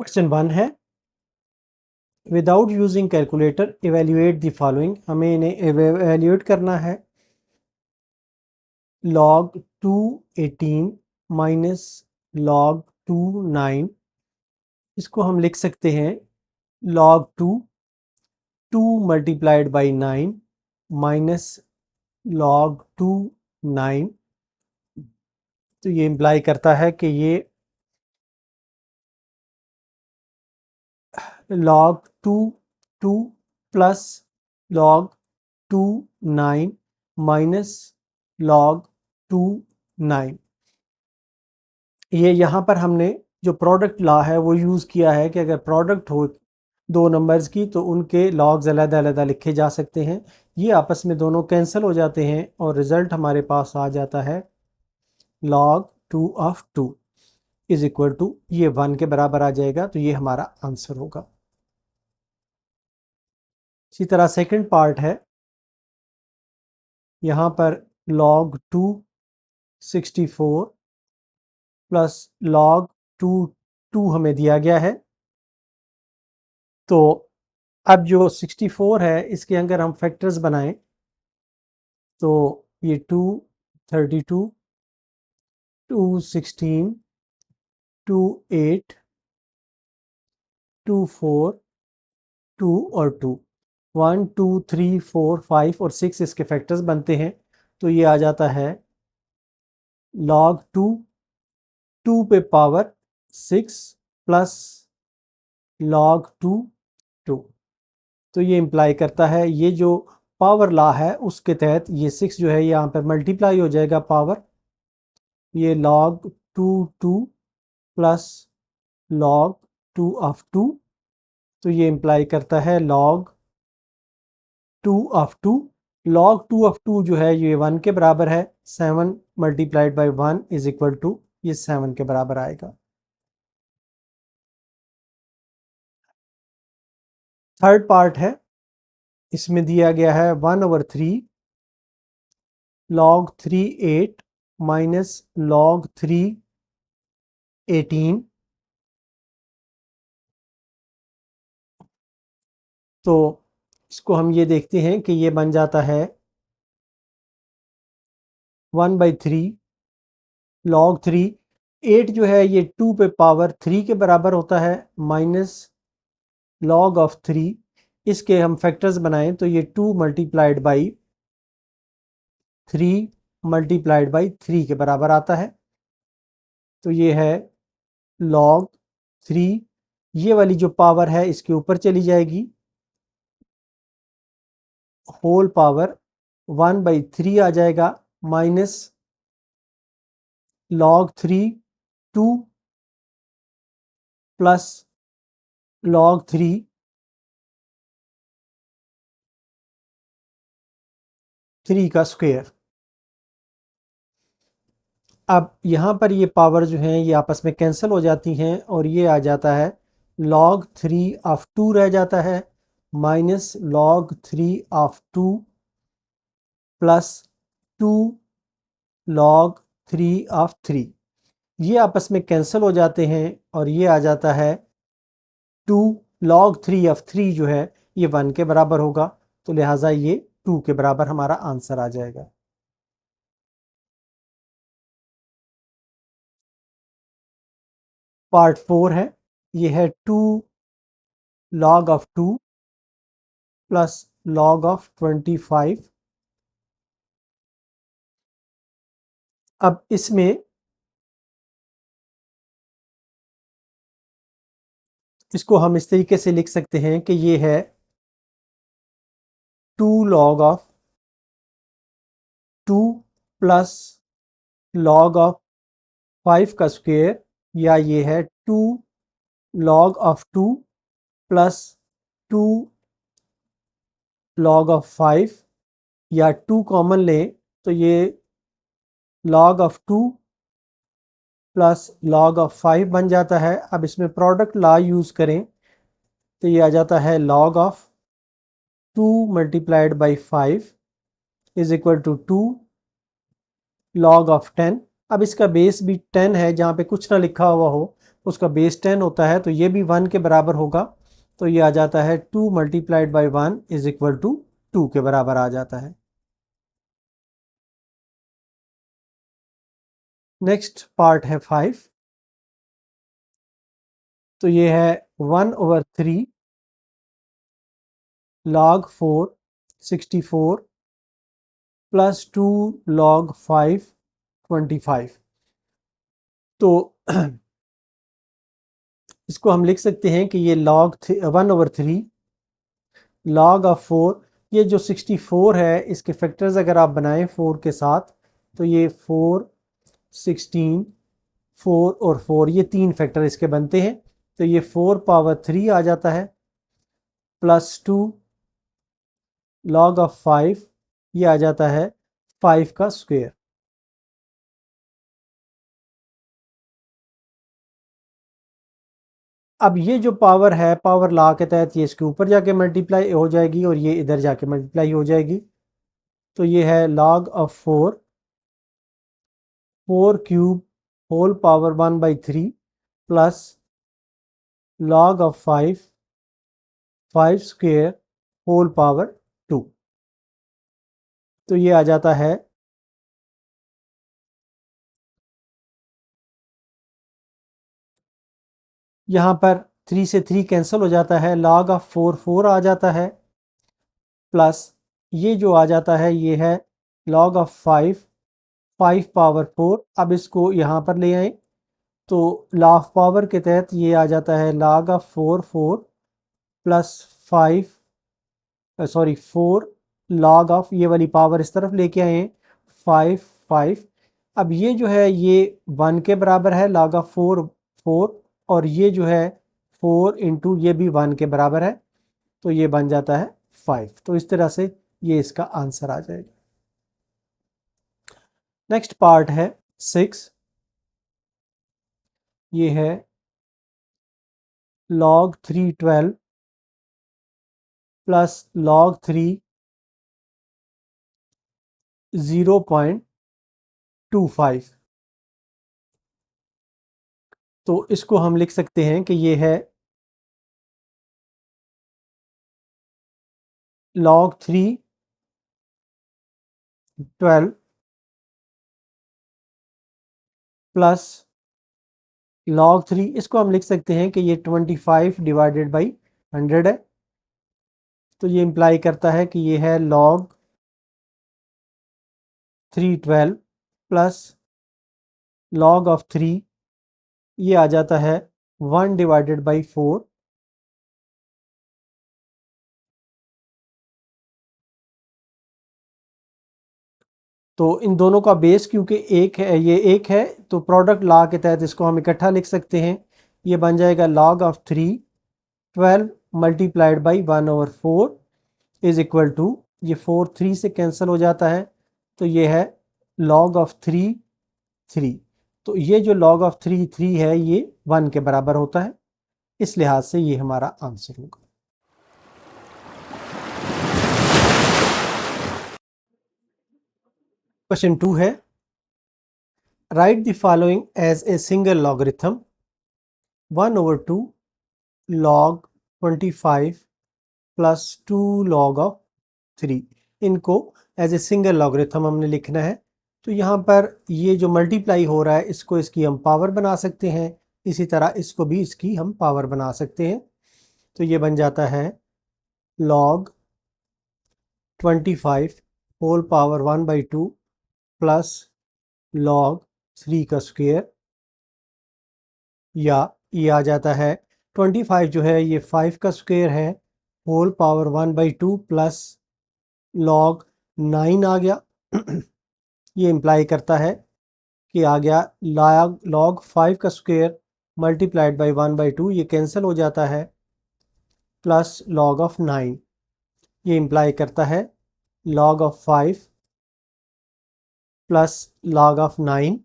Question 1 है without using calculator evaluate the following. हमें इन्हें इवेल्युएट करना है। log 2 18 माइनस log 2 9, इसको हम लिख सकते हैं log 2 2 multiplied by 9 minus log 2 9। तो ये इम्प्लाई करता है कि ये log 2 2 plus log 2 9 minus log 2 9। ये यहाँ पर हमने जो प्रोडक्ट लॉ है वो यूज़ किया है कि अगर प्रोडक्ट हो दो नंबर्स की तो उनके लॉग्स अलग-अलग लिखे जा सकते हैं। ये आपस में दोनों कैंसिल हो जाते हैं और रिज़ल्ट हमारे पास आ जाता है log 2 of 2 is equal to ये 1 के बराबर आ जाएगा। तो ये हमारा आंसर होगा। इसी तरह सेकंड पार्ट है, यहाँ पर log 2 64 प्लस log 2 2 हमें दिया गया है। तो अब जो 64 है इसके अगर हम फैक्टर्स बनाएं तो ये 2 32 2 16 2 8 2 4 2 और 2 1 2 3 4 5 और 6 इसके फैक्टर्स बनते हैं। तो ये आ जाता है log 2 2 पे पावर 6 प्लस log 2 2। तो ये इम्प्लाई करता है ये जो पावर लॉ है उसके तहत ये 6 जो है यहाँ पर मल्टीप्लाई हो जाएगा पावर, ये log 2 2 प्लस log 2 ऑफ 2। तो ये इम्प्लाई करता है log 2 ऑफ 2। log 2 ऑफ 2 जो है ये 1 के बराबर है। 7 multiplied by 1 is equal to ये 7 के बराबर आएगा। थर्ड पार्ट है, इसमें दिया गया है 1/3 log 3 8 माइनस log 3 18। तो इसको हम ये देखते हैं कि ये बन जाता है 1/3 log 3 8 जो है ये 2 पे पावर 3 के बराबर होता है माइनस log ऑफ 3। इसके हम फैक्टर्स बनाएं तो ये 2 मल्टीप्लाइड बाई 3 मल्टीप्लाइड बाई 3 के बराबर आता है। तो ये है log 3, ये वाली जो पावर है इसके ऊपर चली जाएगी, होल पावर 1/3 आ जाएगा माइनस log 3 2 प्लस log 3 3 का स्क्वायर। अब यहाँ पर ये पावर जो हैं ये आपस में कैंसिल हो जाती हैं और ये आ जाता है log 3 ऑफ 2 रह जाता है minus log 3 of 2 plus 2 log 3 of 3। ये आपस में कैंसिल हो जाते हैं और ये आ जाता है 2 log 3 ऑफ 3 जो है ये 1 के बराबर होगा। तो लिहाजा ये 2 के बराबर हमारा आंसर आ जाएगा। पार्ट 4 है, ये है 2 log of 2 plus log of 25। अब इसमें इसको हम इस तरीके से लिख सकते हैं कि ये है 2 log of 2 plus log of 5 का स्क्वायर, या ये है 2 log of 2 plus 2 log of 5, या 2 कॉमन लें तो ये log of 2 plus log of 5 बन जाता है। अब इसमें प्रोडक्ट लॉ यूज़ करें तो ये आ जाता है log of 2 multiplied by 5 is equal to 2 log of 10। अब इसका बेस भी 10 है, जहाँ पे कुछ ना लिखा हुआ हो उसका बेस 10 होता है, तो ये भी 1 के बराबर होगा। तो ये आ जाता है 2 multiplied by 1 is equal to 2 के बराबर आ जाता है। नेक्स्ट पार्ट है 5। तो ये है 1/3 log 4 64 प्लस 2 log 5 25। तो इसको हम लिख सकते हैं कि ये log 1/3 log ऑफ 4, ये जो 64 है इसके फैक्टर्स अगर आप बनाएं 4 के साथ, तो ये 4 16 4 और 4, ये 3 फैक्टर इसके बनते हैं। तो ये 4 पावर 3 आ जाता है प्लस 2 log ऑफ 5, ये आ जाता है 5 का स्क्वायर। अब ये जो पावर है, पावर लॉ के तहत ये इसके ऊपर जाके मल्टीप्लाई हो जाएगी और ये इधर जाके मल्टीप्लाई हो जाएगी। तो ये है log of 4 cube whole power 1/3 plus log of 5 square whole power 2। तो ये आ जाता है यहाँ पर 3 से 3 कैंसिल हो जाता है, log ऑफ 4 आ जाता है प्लस ये जो आ जाता है ये है log ऑफ 5 पावर 4। अब इसको यहाँ पर ले आए तो लॉ ऑफ पावर के तहत ये आ जाता है log of 4 plus 4 log of, ये वाली पावर इस तरफ लेके आए 5। अब ये जो है ये 1 के बराबर है, log ऑफ 4 और ये जो है 4 इंटू ये भी 1 के बराबर है, तो ये बन जाता है 5। तो इस तरह से ये इसका आंसर आ जाएगा। नेक्स्ट पार्ट है 6। ये है log 312 प्लस log 3 0.25। तो इसको हम लिख सकते हैं कि ये है log 312 प्लस log 3, इसको हम लिख सकते हैं कि ये 25 डिवाइडेड बाई 100 है। तो ये इंप्लाई करता है कि ये है log 312 प्लस log ऑफ 3, ये आ जाता है 1 डिवाइडेड बाई 4। तो इन दोनों का बेस क्योंकि एक है, ये एक है, तो प्रोडक्ट लॉ के तहत इसको हम इकट्ठा लिख सकते हैं। ये बन जाएगा log of 312 multiplied by 1/4 is equal to, ये 4 3 से कैंसिल हो जाता है, तो ये है log ऑफ 3 तो ये जो log ऑफ 3 है ये 1 के बराबर होता है, इस लिहाज से ये हमारा आंसर होगा। क्वेश्चन 2 है, right the following as a single logarithm 1/2 log 25 plus 2 log of 3। इनको एज ए सिंगल लॉगरिथम हमने लिखना है। तो यहाँ पर ये जो मल्टीप्लाई हो रहा है इसको इसकी हम पावर बना सकते हैं, इसी तरह इसको भी इसकी हम पावर बना सकते हैं। तो ये बन जाता है log 25 whole power 1/2 plus log 3 का स्क्वायर, या ये आ जाता है 25 जो है ये 5 का स्क्वायर है होल पावर 1/2 प्लस log 9 आ गया। ये इम्प्लाई करता है कि आ गया log 5 का स्क्वायर मल्टीप्लाइड बाई 1/2, ये कैंसिल हो जाता है, प्लस log ऑफ 9। ये इम्प्लाई करता है log of 5 plus log of 9,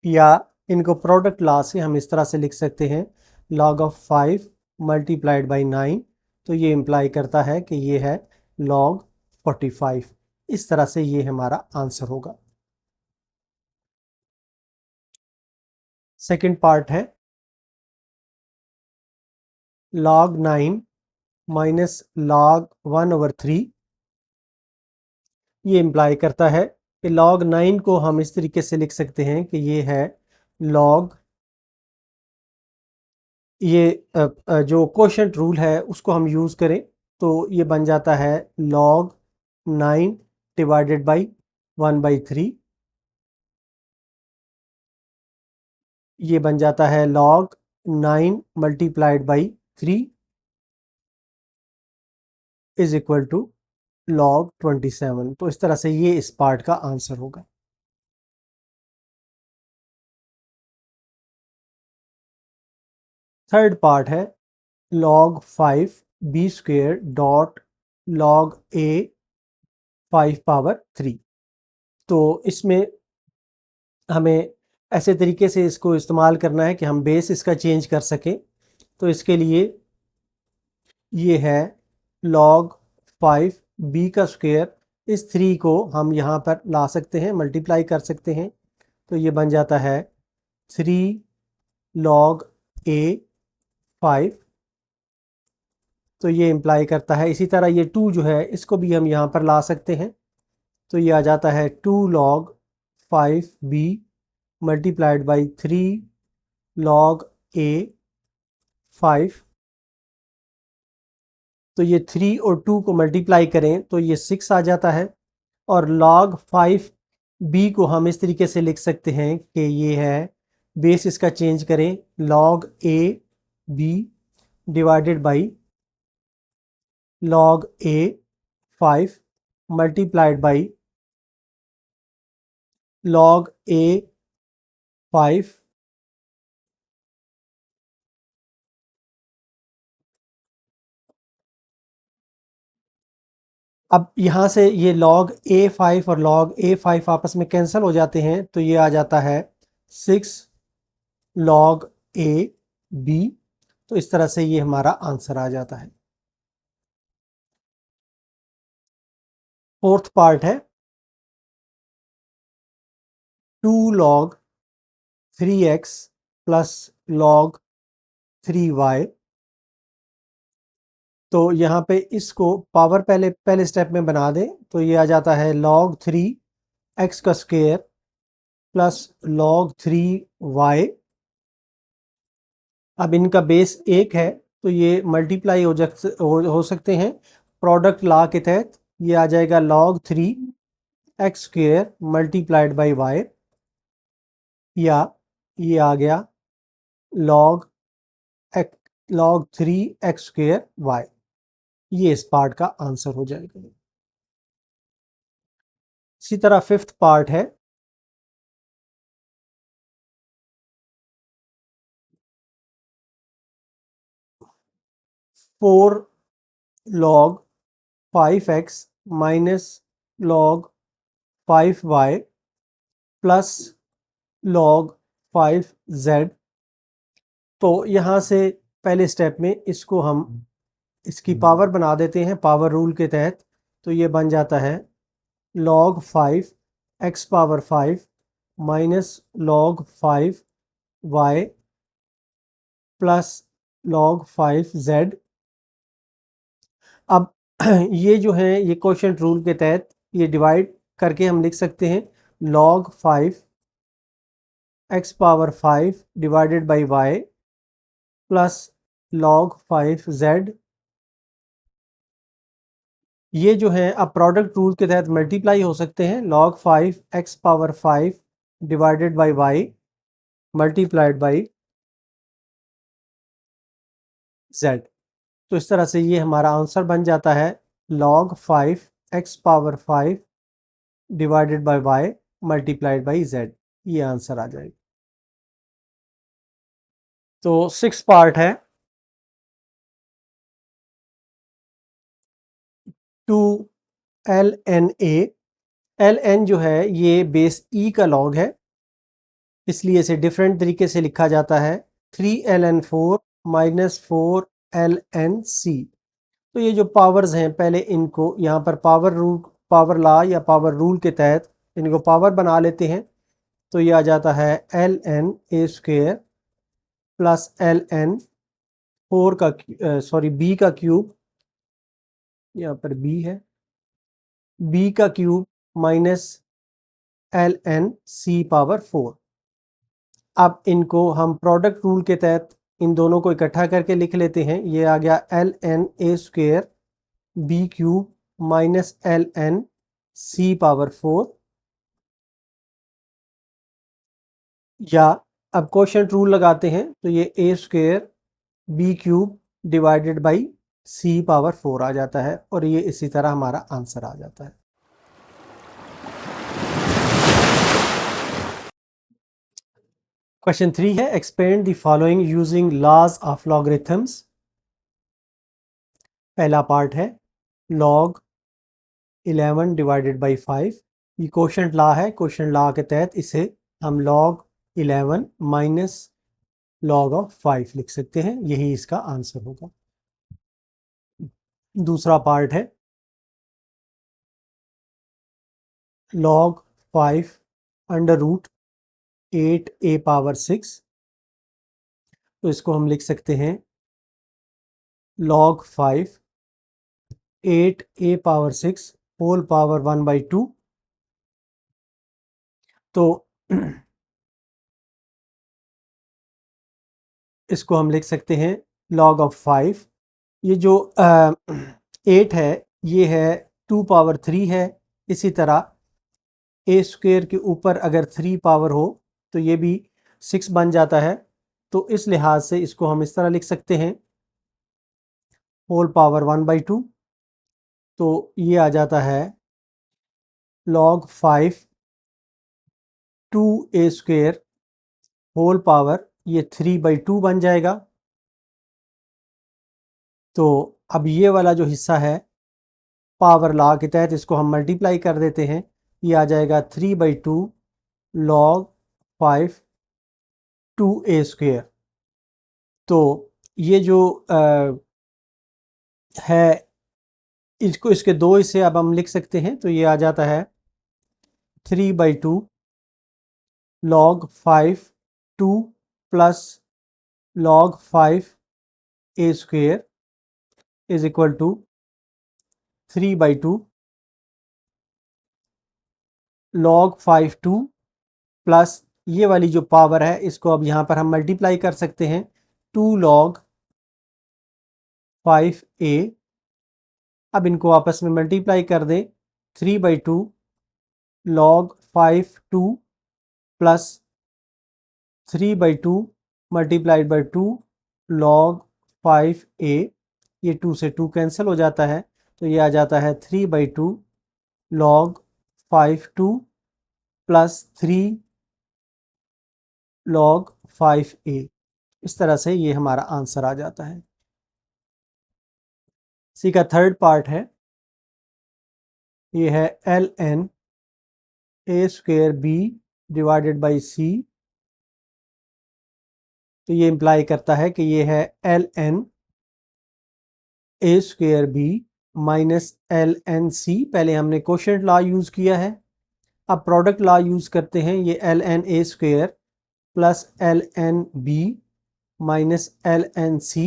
या इनको प्रोडक्ट लॉ से हम इस तरह से लिख सकते हैं log ऑफ 5 मल्टीप्लाइड बाई 9। तो ये इम्प्लाई करता है कि ये है log 45। इस तरह से ये हमारा आंसर होगा। सेकंड पार्ट है log 9 माइनस log 1/3। ये इम्प्लाई करता है कि log 9 को हम इस तरीके से लिख सकते हैं कि ये है log, ये जो कोशेंट रूल है उसको हम यूज़ करें तो ये बन जाता है log 9 डिवाइडेड बाई 1/3। ये बन जाता है log 9 multiplied by 3 is equal to log 27। तो इस तरह से ये इस पार्ट का आंसर होगा। थर्ड पार्ट है log 5 b square dot log a 5 power 3। तो इसमें हमें ऐसे तरीके से इसको इस्तेमाल करना है कि हम बेस इसका चेंज कर सकें। तो इसके लिए ये है log 5 b का स्क्वायर, इस 3 को हम यहाँ पर ला सकते हैं, मल्टीप्लाई कर सकते हैं। तो ये बन जाता है 3 log a 5। तो ये इम्प्लाई करता है, इसी तरह ये 2 जो है इसको भी हम यहाँ पर ला सकते हैं। तो ये आ जाता है 2 log 5b multiplied by 3 log a 5। तो ये 3 और 2 को मल्टीप्लाई करें तो ये 6 आ जाता है। और log 5 b को हम इस तरीके से लिख सकते हैं कि ये है, बेस इसका चेंज करें, log a b divided by log a 5 multiplied by log a 5। अब यहाँ से ये log a5 और log a5 आपस में कैंसिल हो जाते हैं तो ये आ जाता है 6 log a b। तो इस तरह से ये हमारा आंसर आ जाता है। फोर्थ पार्ट है 2 log 3x plus log 3y। तो यहाँ पे इसको पावर पहले स्टेप में बना दें तो ये आ जाता है log 3x का स्क्वायर प्लस log 3y। अब इनका बेस 1 है तो ये मल्टीप्लाई हो सकते हैं प्रोडक्ट लॉ के तहत। ये आ जाएगा log 3x square multiplied by y, या ये आ गया log 3x स्क्वायर y। ये इस पार्ट का आंसर हो जाएगा। इसी तरह फिफ्थ पार्ट है four log 5x minus log 5y plus log 5z। तो यहाँ से पहले स्टेप में इसको हम इसकी पावर बना देते हैं पावर रूल के तहत। तो ये बन जाता है log 5 x power 5 minus log 5 y plus log 5 z। अब ये जो है ये कोशेंट रूल के तहत ये डिवाइड करके हम लिख सकते हैं log 5 x power 5 divided by y plus log 5 z। ये जो है अब प्रोडक्ट रूल के तहत मल्टीप्लाई हो सकते हैं, log 5 x power 5 divided by y multiplied by z। तो इस तरह से ये हमारा आंसर बन जाता है log 5 x power 5 divided by y multiplied by z। ये आंसर आ जाएगा। तो 6 पार्ट है 2 ln a। ln जो है ये बेस e का log है, इसलिए इसे डिफरेंट तरीके से लिखा जाता है 3 ln 4 माइनस 4 ln c। तो ये जो पावर्स हैं पहले इनको यहाँ पर पावर लॉ या पावर रूल के तहत इनको पावर बना लेते हैं। तो ये आ जाता है ln a square plus ln 4 का सॉरी बी का क्यूब, यहाँ पर बी है, बी का cube minus L N C power 4। अब इनको हम प्रोडक्ट रूल के तहत इन दोनों को इकट्ठा करके लिख लेते हैं। ये आ गया L N A square B cube minus L N C power 4, या अब क्वोशंट रूल लगाते हैं तो ये A square B cube divided by C power 4 आ जाता है, और ये इसी तरह हमारा आंसर आ जाता है। क्वेश्चन 3 है, expand the following using laws of logarithms. पहला पार्ट है लॉग 11 डिवाइडेड बाई 5। ये क्वोशंट लॉ है, क्वोशंट लॉ के तहत इसे हम लॉग 11 माइनस लॉग ऑफ 5 लिख सकते हैं, यही इसका आंसर होगा। दूसरा पार्ट है लॉग 5 अंडर रूट 8 ए पावर 6, तो इसको हम लिख सकते हैं log 5 8 ए पावर 6 होल पावर 1/2। तो इसको हम लिख सकते हैं log ऑफ 5, ये जो 8 है ये है 2 पावर 3 है, इसी तरह ए स्क्वेयर के ऊपर अगर 3 पावर हो तो ये भी 6 बन जाता है। तो इस लिहाज से इसको हम इस तरह लिख सकते हैं होल पावर 1/2। तो ये आ जाता है log 5 2 ए स्क्वेयर होल पावर, ये 3/2 बन जाएगा। तो अब ये वाला जो हिस्सा है पावर लॉ के तहत इसको हम मल्टीप्लाई कर देते हैं, ये आ जाएगा 3/2 log 5 2 ए स्क्वेयर। तो ये जो है इसको इसके दो हिस्से अब हम लिख सकते हैं, तो ये आ जाता है 3/2 log 5 2 plus log 5 A square is equal to 3/2 log 5 2 plus ये वाली जो पावर है इसको अब यहाँ पर हम मल्टीप्लाई कर सकते हैं 2 log 5a। अब इनको आपस में मल्टीप्लाई कर दें 3/2 log 5 2 plus 3/2 multiplied by 2 log 5a, ये 2 से 2 कैंसिल हो जाता है, तो ये आ जाता है 3/2 log 5 2 प्लस 3 log 5a। इस तरह से ये हमारा आंसर आ जाता है। सी का थर्ड पार्ट है, ये है L N A square B divided by C. तो ये इंप्लाई करता है कि ये है L N A square B minus L N C. पहले हमने क्वोशंट लॉ यूज़ किया है, अब प्रोडक्ट लॉ यूज़ करते हैं। ये L N A square plus L N B minus L N C,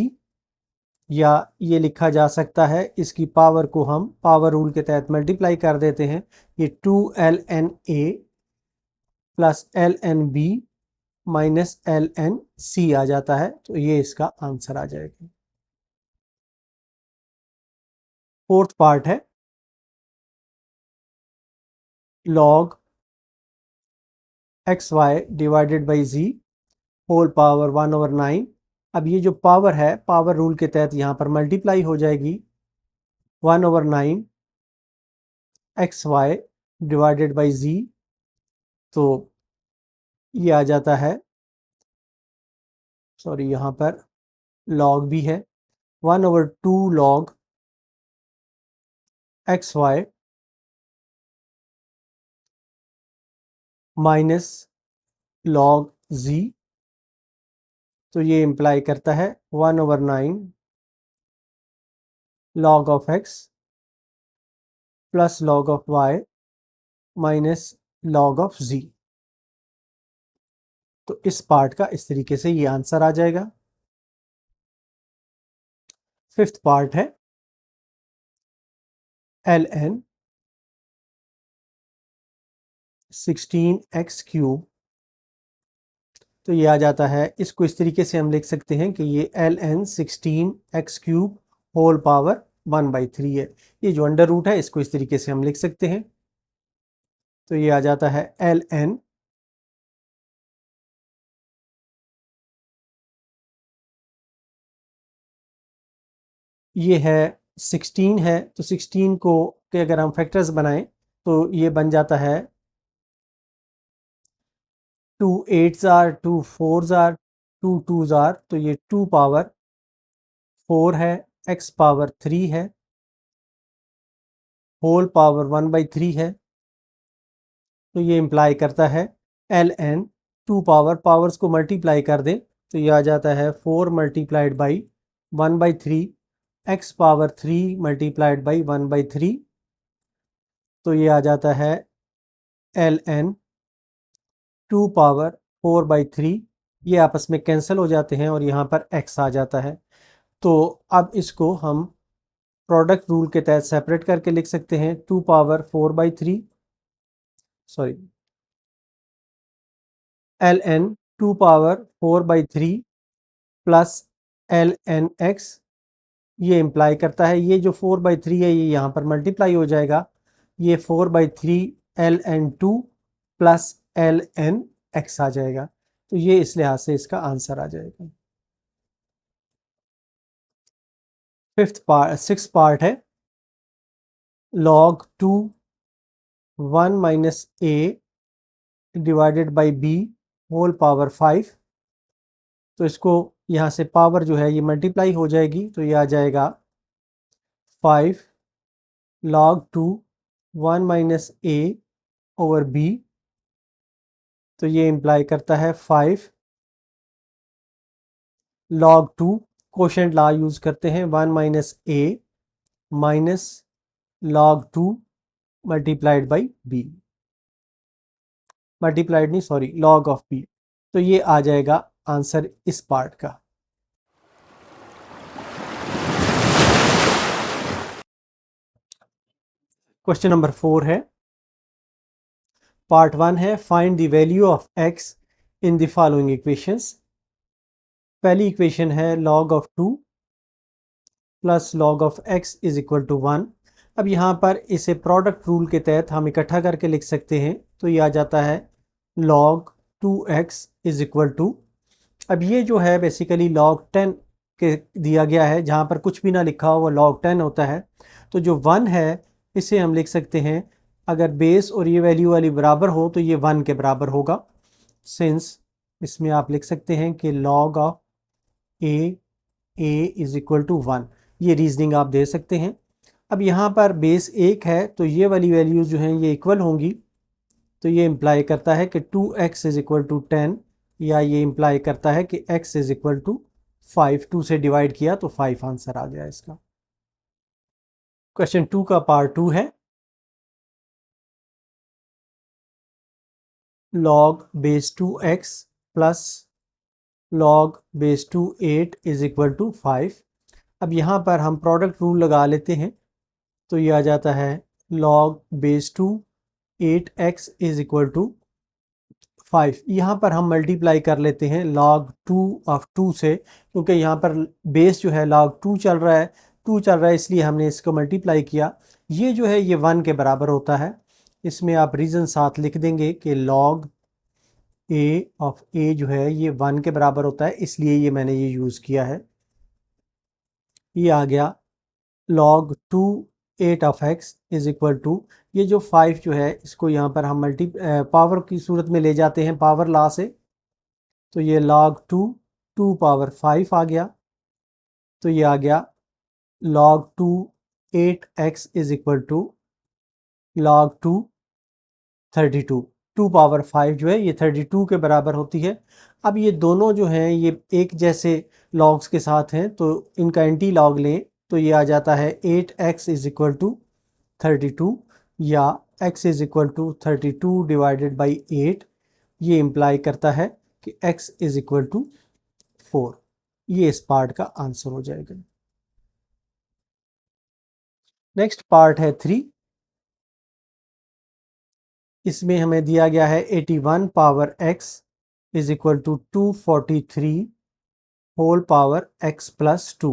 या ये लिखा जा सकता है इसकी पावर को हम पावर रूल के तहत मल्टीप्लाई कर देते हैं। ये 2ln a plus ln b minus ln c आ जाता है, तो ये इसका आंसर आ जाएगा। फोर्थ पार्ट है log xy divided by z whole power 1/9। अब ये जो पावर है पावर रूल के तहत यहाँ पर मल्टीप्लाई हो जाएगी 1/9 xy डिवाइडेड बाई z। तो ये आ जाता है, सॉरी यहाँ पर log भी है, 1/2 log xy minus log z। तो ये इंप्लाई करता है 1/9 log of x plus log of y minus log of z। तो इस पार्ट का इस तरीके से ये आंसर आ जाएगा। फिफ्थ पार्ट है ln 16x³ तो ये आ जाता है, इसको इस तरीके से हम लिख सकते हैं कि ये ln 16x³ होल पावर 1/3 है। ये जो अंडर रूट है इसको इस तरीके से हम लिख सकते हैं। तो ये आ जाता है ln ये है 16 है, तो 16 को के अगर हम फैक्टर्स बनाएं तो ये बन जाता है 2 8s are 2 4s are 2 2s are, तो ये 2 पावर 4 है, x पावर 3 है, होल पावर 1/3 है। तो ये इम्प्लाई करता है ln 2 पावर्स को मल्टीप्लाई कर दें तो ये आ जाता है 4 multiplied by 1/3 x power 3 multiplied by 1/3, तो ये आ जाता है ln 2 पावर 4/3। ये आपस में कैंसिल हो जाते हैं और यहाँ पर x आ जाता है। तो अब इसको हम प्रोडक्ट रूल के तहत सेपरेट करके लिख सकते हैं 2 power 4/3 sorry ln 2 power 4/3 plus ln x, ये इम्प्लाई करता है ये जो 4/3 है ये यहाँ पर मल्टीप्लाई हो जाएगा, ये 4/3 ln 2 प्लस ln x आ जाएगा। तो ये इस लिहाज से इसका आंसर आ जाएगा। सिक्स पार्ट है log 2 1 minus a divided by b whole power 5। तो इसको यहाँ से पावर जो है ये मल्टीप्लाई हो जाएगी, तो ये आ जाएगा 5 log 2 1 minus a over b। तो ये इम्प्लाई करता है 5 log 2 कोशेंट लॉ यूज़ करते हैं 1 minus a minus log 2 multiplied by b, multiplied नहीं सॉरी log ऑफ b। तो ये आ जाएगा आंसर इस पार्ट का। क्वेश्चन नंबर 4 है, पार्ट 1 है find the value of x in the following equations. पहली इक्वेशन है log of 2 plus log of x is equal to 1। अब यहाँ पर इसे प्रोडक्ट रूल के तहत हम इकट्ठा करके लिख सकते हैं, तो ये आ जाता है log 2x is equal to, अब ये जो है बेसिकली log 10 के दिया गया है, जहाँ पर कुछ भी ना लिखा हो वो log 10 होता है। तो जो 1 है इसे हम लिख सकते हैं, अगर बेस और ये वैल्यू वाली बराबर हो तो ये 1 के बराबर होगा। सिंस इसमें आप लिख सकते हैं कि log of a is equal to 1, ये रीजनिंग आप दे सकते हैं। अब यहाँ पर बेस 1 है तो ये वाली वैल्यूज़ जो हैं ये इक्वल होंगी, तो ये इम्प्लाई करता है कि 2x इज इक्वल टू 10, या ये इम्प्लाई करता है कि x इज इक्वल टू 5। 2 से डिवाइड किया तो 5 आंसर आ गया इसका। क्वेश्चन 2 का पार्ट 2 है log base 2x plus log base 2 8 is equal to 5। अब यहाँ पर हम प्रोडक्ट रूल लगा लेते हैं, तो ये आ जाता है log base 2 8x is equal to 5। यहाँ पर हम मल्टीप्लाई कर लेते हैं log 2 ऑफ 2 से, क्योंकि यहाँ पर बेस जो है log 2 चल रहा है, 2 चल रहा है, इसलिए हमने इसको मल्टीप्लाई किया। ये जो है ये 1 के बराबर होता है। इसमें आप रीज़न साथ लिख देंगे कि log a ऑफ a जो है ये 1 के बराबर होता है, इसलिए ये मैंने ये यूज़ किया है। ये आ गया log 2 8 of x is equal to, ये जो 5 जो है इसको यहाँ पर हम पावर की सूरत में ले जाते हैं पावर लॉ से, तो ये log 2 2 पावर 5 आ गया। तो ये आ गया log 2 8x is equal to log 2 32। 2 power 5 जो है ये 32 के बराबर होती है। अब ये दोनों जो हैं ये एक जैसे लॉग्स के साथ हैं, तो इनका एंटी लॉग लें तो ये आ जाता है 8x इज इक्वल टू 32, या x is equal to 32 divided by 8। ये इम्प्लाई करता है कि x इज इक्वल टू 4। ये इस पार्ट का आंसर हो जाएगा। नेक्स्ट पार्ट है 3। इसमें हमें दिया गया है 81 power x is equal to 243 whole power x plus 2।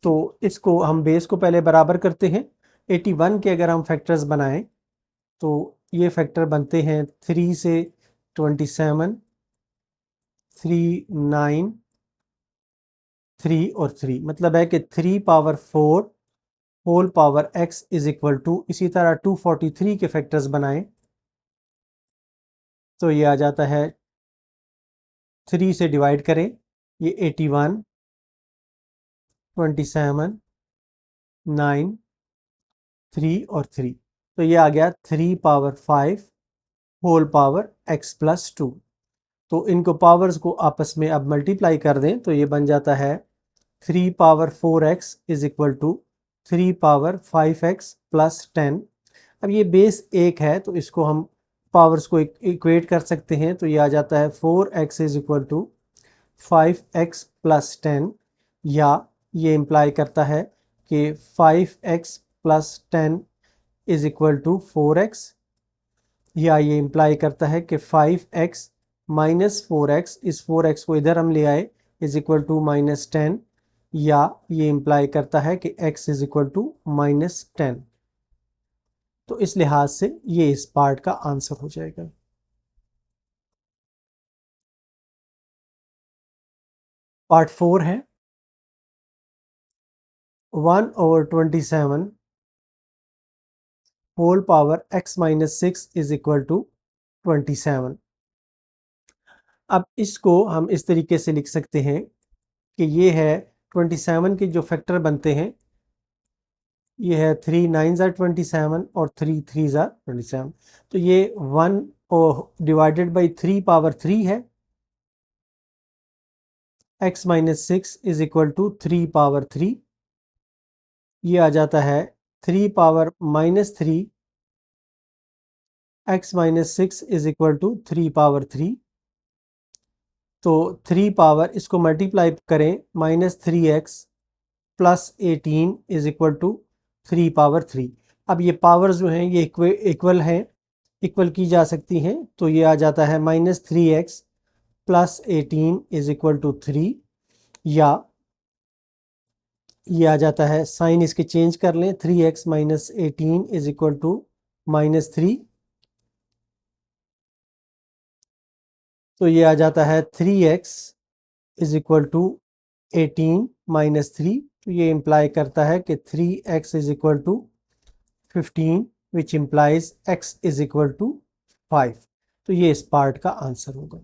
तो इसको हम बेस को पहले बराबर करते हैं। 81 के अगर हम फैक्टर्स बनाएं तो ये फैक्टर बनते हैं 3 से 27, 3, 9, 3 और 3, मतलब है कि 3 power 4 whole power x is equal to, इसी तरह 243 के फैक्टर्स बनाएं तो ये आ जाता है 3 से डिवाइड करें, ये 81, 27, 9, 3 और 3, तो ये आ गया 3 power 5 whole power x plus 2। तो इनको पावर्स को आपस में अब मल्टीप्लाई कर दें तो ये बन जाता है 3 power 4x is equal to 3 power 5x plus 10। अब ये बेस 1 है तो इसको हम पावर्स को इक्वेट कर सकते हैं, तो ये आ जाता है 4x is equal to 5x plus 10, या ये इम्प्लाई करता है कि 5x plus 10 is equal to 4x, या ये इम्प्लाई करता है कि 5x माइनस 4x, इस 4x को इधर हम ले आए, इज इक्वल टू माइनस 10, या ये इम्प्लाई करता है कि x is equal to minus 10। तो इस लिहाज से ये इस पार्ट का आंसर हो जाएगा। पार्ट 4 है 1/27 whole power x minus 6 is equal to 27। अब इसको हम इस तरीके से लिख सकते हैं कि ये है 27 के जो फैक्टर बनते हैं, ये है 3 9 are 27 और 3 3 are 27, तो ये 1 डिवाइडेड बाई 3 पावर 3 है, x minus 6 is equal to 3 power 3, ये आ जाता है 3 power minus 3 x minus 6 is equal to 3 power 3। तो 3 पावर इसको मल्टीप्लाई करें, minus 3x plus 18 is equal to 3 power 3। अब ये पावर जो हैं ये इक्वल हैं, इक्वल की जा सकती हैं, तो ये आ जाता है minus 3x plus 18 is equal to 3, या ये आ जाता है, साइन इसके चेंज कर लें, 3x minus 18 is equal to minus 3, तो ये आ जाता है 3x is equal to 18 minus 3, तो ये इम्प्लाई करता है कि 3x is equal to 15 which implies x is equal to 5। तो ये इस पार्ट का आंसर होगा।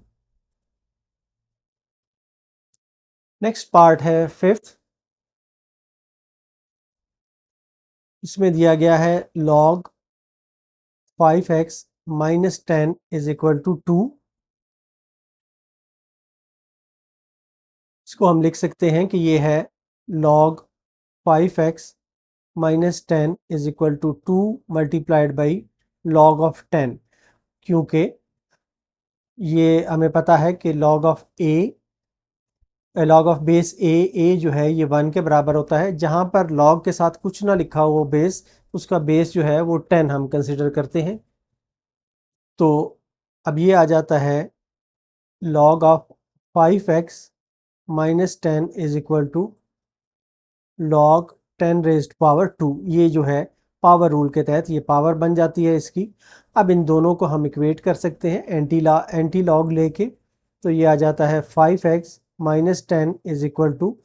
नेक्स्ट पार्ट है 5th। इसमें दिया गया है log 5x minus 10 is equal to 2। इसको हम लिख सकते हैं कि ये है log 5x minus 10 is equal to 2 multiplied by log of 10, क्योंकि ये हमें पता है कि log ऑफ बेस ए जो है ये 1 के बराबर होता है। जहाँ पर log के साथ कुछ ना लिखा हो बेस, उसका बेस जो है वो 10 हम कंसिडर करते हैं। तो अब ये आ जाता है log of 5x minus 10 is equal to log 10 raised power 2। ये जो है पावर रूल के तहत ये पावर बन जाती है इसकी। अब इन दोनों को हम इक्वेट कर सकते हैं एंटी लॉग लेके, तो ये आ जाता है 5x minus 10 is equal to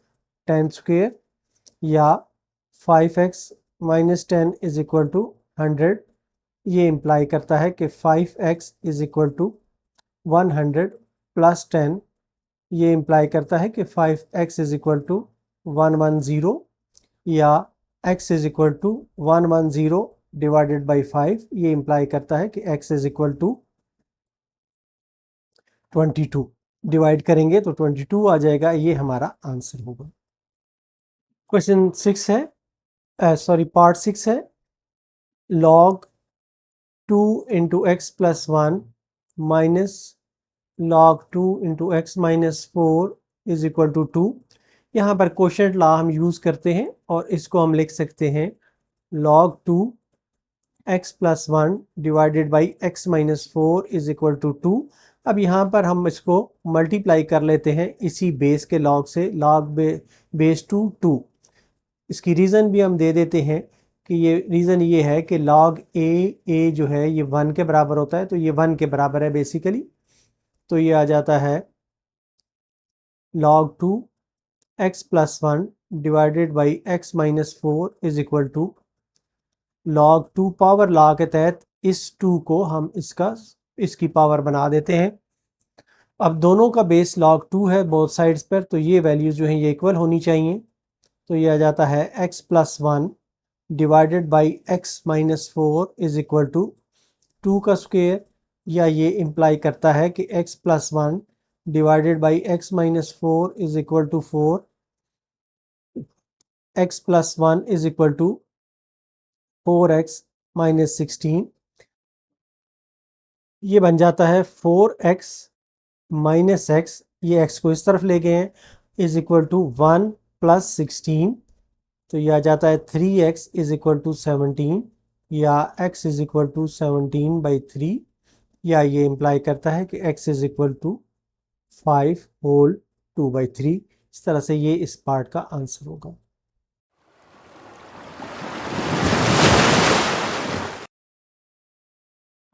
10 square, या 5x minus 10 is equal to 100। ये इम्प्लाई करता है कि 5x is equal to 100 plus 10, ये इम्प्लाई करता है कि 5x इज इक्वल टू 110, या x is equal to 110 divided by 5, ये इम्प्लाई करता है कि x is equal to 22। Divide करेंगे तो 22 आ जाएगा, ये हमारा आंसर होगा। क्वेश्चन 6 है, पार्ट 6 है log 2 into x plus 1 minus log 2 into x minus 4 is equal to 2। यहाँ पर कोशेंट लॉ हम यूज़ करते हैं और इसको हम लिख सकते हैं log 2 x plus 1 divided by x minus 4 is equal to 2। अब यहाँ पर हम इसको मल्टीप्लाई कर लेते हैं इसी बेस के लॉग से, log बेस टू 2। इसकी रीज़न भी हम दे देते हैं कि ये रीज़न ये है कि log a जो है ये 1 के बराबर होता है, तो ये 1 के बराबर है बेसिकली। तो ये आ जाता है log 2 x plus 1 divided by x minus 4 is equal to log 2 power law के तहत इस 2 को हम इसकी पावर बना देते हैं। अब दोनों का बेस log 2 है बोथ साइड्स पर, तो ये वैल्यूज जो हैं ये इक्वल होनी चाहिए। तो ये आ जाता है x plus 1 divided by x minus 4 is equal to 2 का स्क्वायर, या ये इम्प्लाई करता है कि x plus 1 divided by x minus 4 is equal to 4, x plus 1 is equal to 4x minus 16। ये बन जाता है 4x माइनस x, ये x को इस तरफ ले गए हैं, इज इक्वल टू 1 प्लस 16। तो ये आ जाता है 3x इज इक्वल टू 17, या x is equal to 17 by 3, या ये इम्प्लाई करता है कि x is equal to 5 whole 2 by 3। इस तरह से ये इस पार्ट का आंसर होगा।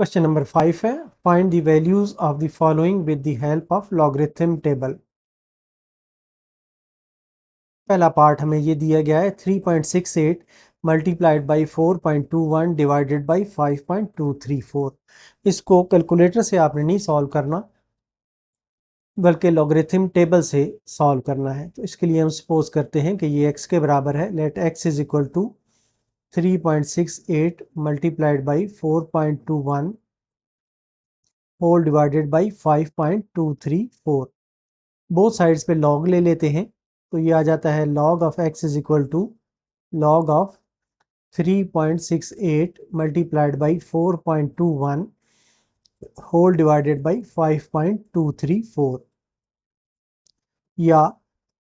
क्वेश्चन नंबर 5 है, find the values of the following with the help of logarithm table. पहला पार्ट हमें ये दिया गया है 3.68 मल्टीप्लाइड बाई 4.21 डिवाइडेड बाई 5.234। इसको कैलकुलेटर से आपने नहीं सॉल्व करना बल्कि लॉगरिथम टेबल से सॉल्व करना है। तो इसके लिए हम सपोज करते हैं कि ये x के बराबर है। Let x is equal to 3.68 multiplied by 4.21 whole divided by 5.234। Both sides पे लॉग ले लेते हैं, तो ये आ जाता है log of x is equal to log of 3.68 multiplied by 4.21 whole divided by 5.234, या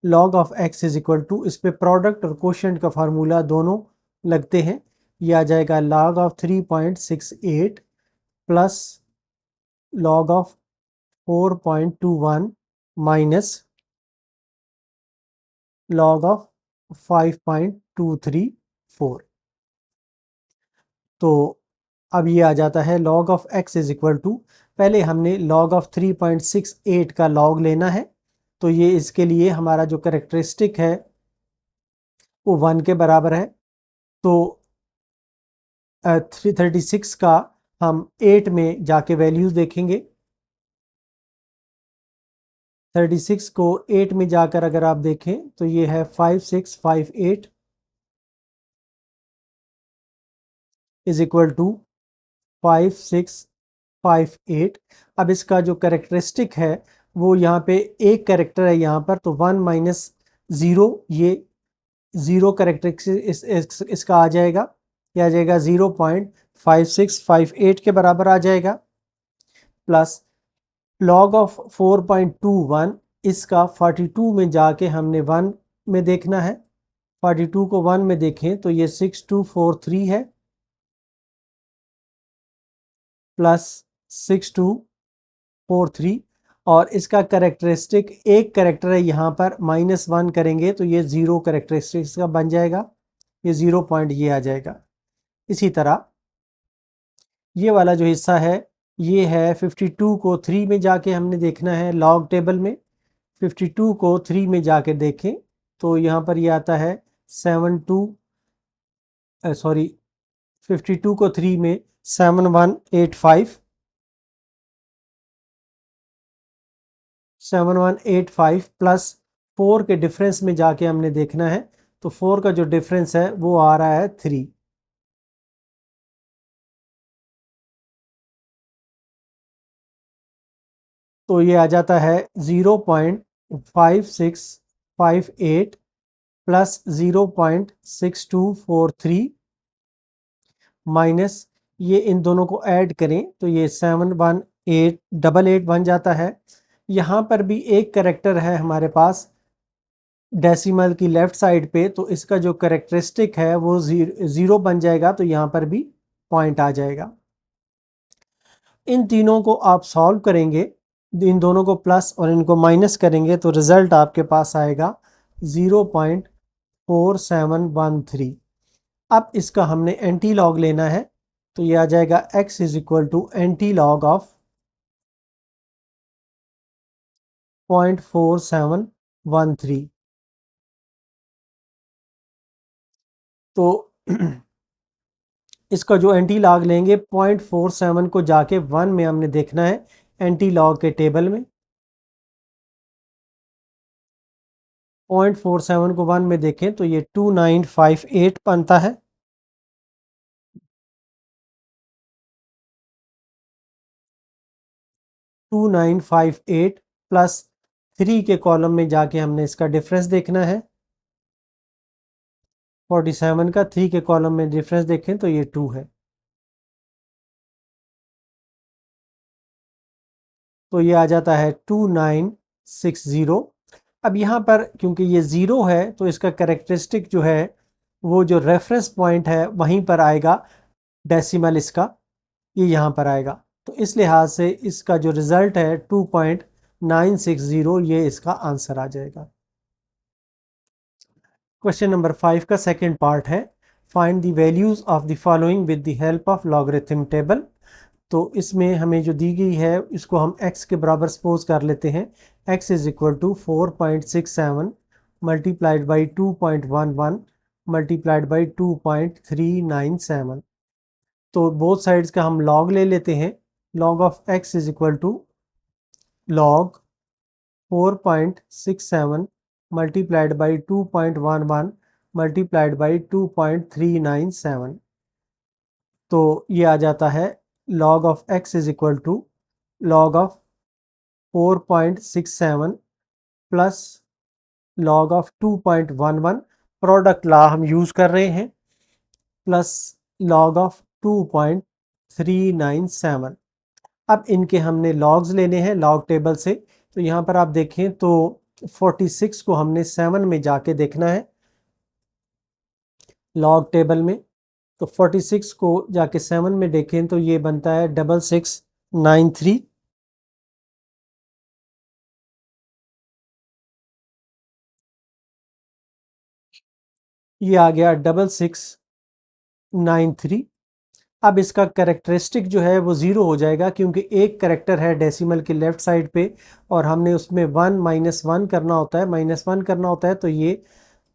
log of x is equal to, इस पे प्रोडक्ट और कोशेंट का फार्मूला दोनों लगते हैं। यह आ जाएगा log of 3.68 plus log of 4.21 minus log of 5.234। तो अब ये आ जाता है log of x is equal to, पहले हमने log ऑफ 3.68 का log लेना है, तो ये इसके लिए हमारा जो करेक्टरिस्टिक है वो 1 के बराबर है। तो 336 का हम 8 में जाके वैल्यूज देखेंगे। 36 को 8 में जाकर अगर आप देखें तो ये है 5658 इज इक्वल टू 5658। अब इसका जो करेक्टरिस्टिक है वो यहाँ पे एक करेक्टर है यहाँ पर, तो 1 माइनस 0, ये 0 करेक्टरिस्टिक इसका आ जाएगा, यह आ जाएगा 0.5658 के बराबर आ जाएगा, प्लस log ऑफ 4.21 इसका 42 में जाके हमने 1 में देखना है। 42 को 1 में देखें तो ये 6243 है, प्लस 6243, और इसका करेक्टरिस्टिक एक करेक्टर है यहाँ पर, -1 करेंगे तो ये 0 करेक्टरिस्टिक का बन जाएगा, ये 0 पॉइंट ये आ जाएगा। इसी तरह ये वाला जो हिस्सा है ये है 52 को 3 में जाके हमने देखना है लॉग टेबल में। 52 को 3 में जाके देखें तो यहाँ पर ये आता है 52 को 3 में 7185 प्लस 4 के डिफरेंस में जाके हमने देखना है, तो 4 का जो डिफरेंस है वो आ रहा है 3। तो ये आ जाता है 0.5658 प्लस 0.6243 माइनस, ये इन दोनों को ऐड करें तो ये 71888 बन जाता है। यहाँ पर भी एक करेक्टर है हमारे पास डेसिमल की लेफ्ट साइड पे, तो इसका जो करेक्टरिस्टिक है वो ज़ीरो बन जाएगा, तो यहाँ पर भी पॉइंट आ जाएगा। इन तीनों को आप सॉल्व करेंगे, इन दोनों को प्लस और इनको माइनस करेंगे तो रिज़ल्ट आपके पास आएगा 0.4713। अब इसका हमने एंटी लॉग लेना है, तो ये आ जाएगा x is equal to anti log of 0.4713। तो इसका जो एंटी लॉग लेंगे 0.47 को जाके 1 में हमने देखना है एंटी लॉग के टेबल में। 0.47 को 1 में देखें तो ये 2958 बनता है। 2958 प्लस 3 के कॉलम में जाके हमने इसका डिफरेंस देखना है। 47 का 3 के कॉलम में डिफरेंस देखें तो ये 2 है, तो ये आ जाता है 2960। अब यहाँ पर क्योंकि ये ज़ीरो है तो इसका कैरेक्टरिस्टिक जो है वो जो रेफरेंस पॉइंट है वहीं पर आएगा, डेसिमल इसका ये यहाँ पर आएगा, तो इस लिहाज से इसका जो रिज़ल्ट है 2.960 ये इसका आंसर आ जाएगा। क्वेश्चन नंबर 5 का सेकंड पार्ट है, find the values of the following with the help of logarithm table. तो इसमें हमें जो दी गई है इसको हम x के बराबर सपोज कर लेते हैं। x is equal to 4.67 multiplied by 2.11 multiplied by 2.397। तो बोथ साइड्स का हम लॉग ले लेते हैं। Log of x is equal to log 4.67 multiplied by 2.11 multiplied by 2.397। तो ये आ जाता है log of x is equal to log of 4.67 plus log of 2.11, product law हम यूज़ कर रहे हैं, प्लस log ऑफ 2.397। अब इनके हमने लॉग्स लेने हैं लॉग टेबल से। तो यहाँ पर आप देखें तो 46 को हमने 7 में जाके देखना है लॉग टेबल में। तो 46 को जाके 7 में देखें तो ये बनता है 6693। ये आ गया 6693। अब इसका कैरेक्टरिस्टिक जो है वो ज़ीरो हो जाएगा क्योंकि एक करेक्टर है डेसिमल के लेफ्ट साइड पे और हमने उसमें 1 -1 करना होता है, -1 करना होता है, तो ये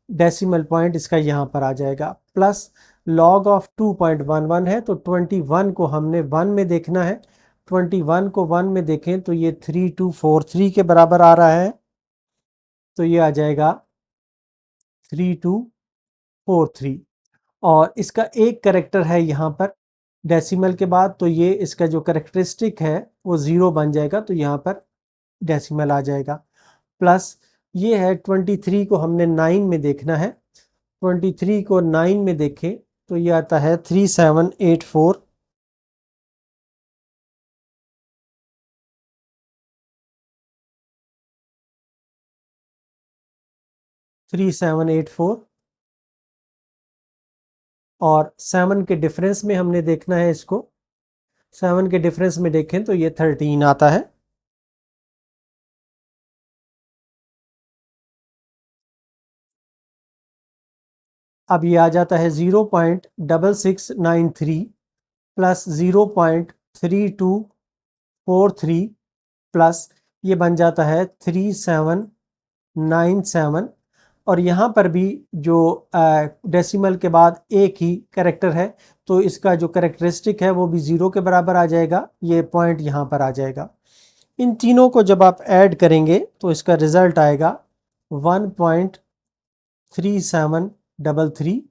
डेसिमल पॉइंट इसका यहाँ पर आ जाएगा। प्लस लॉग ऑफ 2.11 है तो 21 को हमने 1 में देखना है। 21 को 1 में देखें तो ये 3243 के बराबर आ रहा है, तो ये आ जाएगा 3243। और इसका एक करेक्टर है यहाँ पर डेसिमल के बाद, तो ये इसका जो करेक्टरिस्टिक है वो ज़ीरो बन जाएगा, तो यहाँ पर डेसिमल आ जाएगा। प्लस ये है 23 को हमने 9 में देखना है। 23 को 9 में देखें तो ये आता है 3784। 3784 और 7 के डिफरेंस में हमने देखना है इसको। 7 के डिफरेंस में देखें तो ये 13 आता है। अब ये आ जाता है 0.6693 प्लस 0.3243 प्लस ये बन जाता है 3797। और यहाँ पर भी जो डेसिमल के बाद एक ही करेक्टर है तो इसका जो करेक्टरिस्टिक है वो भी ज़ीरो के बराबर आ जाएगा, ये पॉइंट यहाँ पर आ जाएगा। इन तीनों को जब आप ऐड करेंगे तो इसका रिज़ल्ट आएगा 1.3733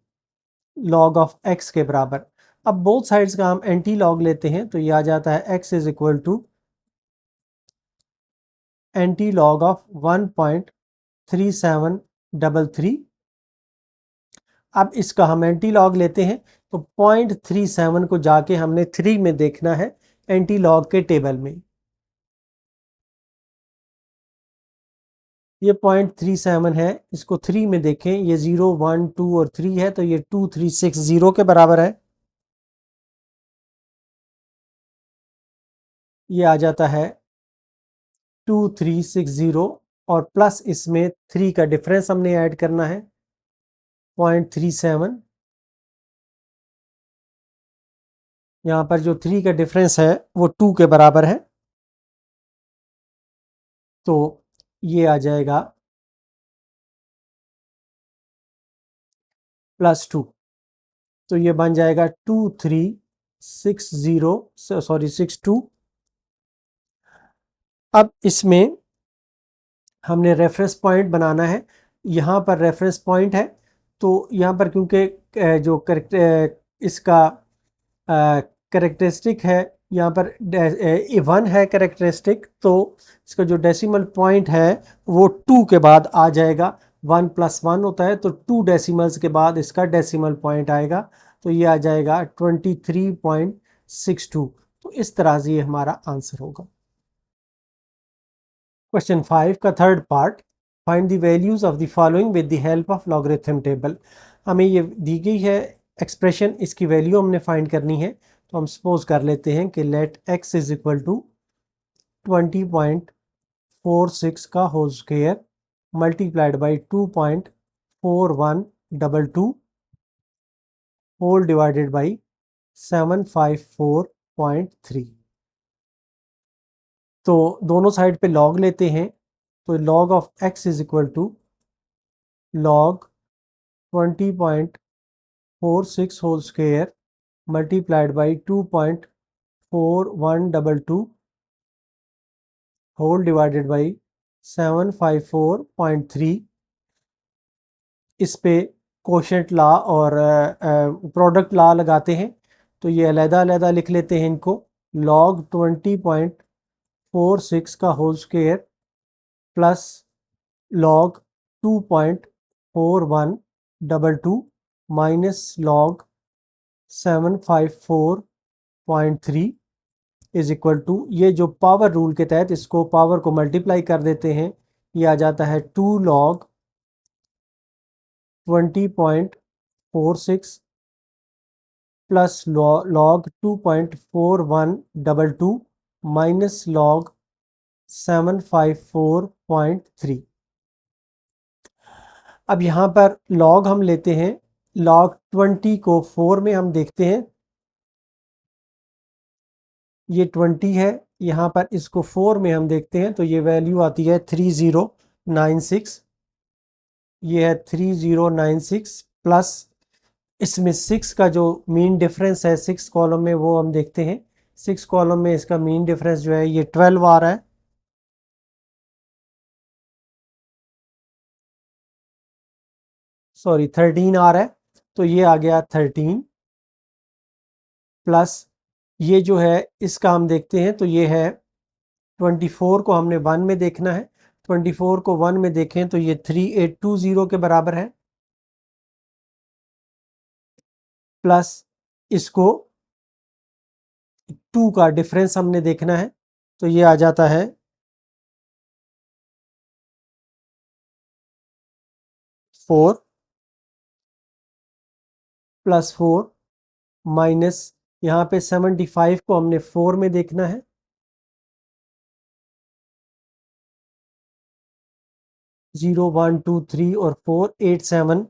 लॉग ऑफ x के बराबर। अब बोथ साइड्स का हम एंटी लॉग लेते हैं तो ये आ जाता है x is equal to anti log of 1.3733। अब इसका हम एंटी लॉग लेते हैं तो 0.37 को जाके हमने 3 में देखना है एंटी लॉग के टेबल में। ये 0.37 है, इसको 3 में देखें, ये 0 1 2 और 3 है, तो ये 2360 के बराबर है। ये आ जाता है 2360 और प्लस इसमें 3 का डिफरेंस हमने ऐड करना है 0.37। यहाँ पर जो 3 का डिफरेंस है वो 2 के बराबर है, तो ये आ जाएगा +2, तो ये बन जाएगा 2360 अब इसमें हमने रेफरेंस पॉइंट बनाना है। यहाँ पर रेफरेंस पॉइंट है, तो यहाँ पर क्योंकि जो इसका करेक्टरिस्टिक है, यहाँ पर 1 है करेक्टरिस्टिक, तो इसका जो डेसिमल पॉइंट है वो 2 के बाद आ जाएगा। 1 + 1 होता है, तो 2 डेसिमल्स के बाद इसका डेसिमल पॉइंट आएगा, तो ये आ जाएगा 23.62। तो इस तरह से ये हमारा आंसर होगा। क्वेश्चन 5 का third part, find the values of the following with the help of logarithm table. हमें ये दी गई है एक्सप्रेशन, इसकी वैल्यू हमने फाइंड करनी है। तो हम सपोज कर लेते हैं कि let x is equal to 20.46 का whole square multiplied by 2.4122 whole divided by 754.3। तो दोनों साइड पे लॉग लेते हैं, तो log of x is equal to log 20.46 whole square multiplied by 2.4122 whole divided by 754.3। इस पे कोशेंट लॉ और प्रोडक्ट लॉ लगाते हैं, तो ये अलग-अलग लिख लेते हैं इनको। लॉग 20.46 का whole square plus log 2.4122 minus log 754.3 is equal to, ये जो पावर रूल के तहत इसको पावर को मल्टीप्लाई कर देते हैं, ये आ जाता है 2 log 20.46 plus log 2.4122 minus log 754.3। अब यहाँ पर log हम लेते हैं, log 20 को 4 में हम देखते हैं, ये 20 है, यहाँ पर इसको 4 में हम देखते हैं, तो ये वैल्यू आती है 3096। ये है 3096 प्लस इसमें 6 का जो मीन डिफरेंस है 6 कॉलम में, वो हम देखते हैं। 6 कॉलम में इसका मीन डिफरेंस जो है ये 12 आ रहा है, सॉरी 13 आ रहा है, तो ये आ गया 13 प्लस ये जो है इसका हम देखते हैं, तो ये है 24 को हमने 1 में देखना है, 24 को 1 में देखें तो ये 3820 के बराबर है, प्लस इसको 2 का डिफरेंस हमने देखना है, तो ये आ जाता है 4 प्लस 4 माइनस यहाँ पे 75 को हमने 4 में देखना है, 0 1 2 3 और 4 8 7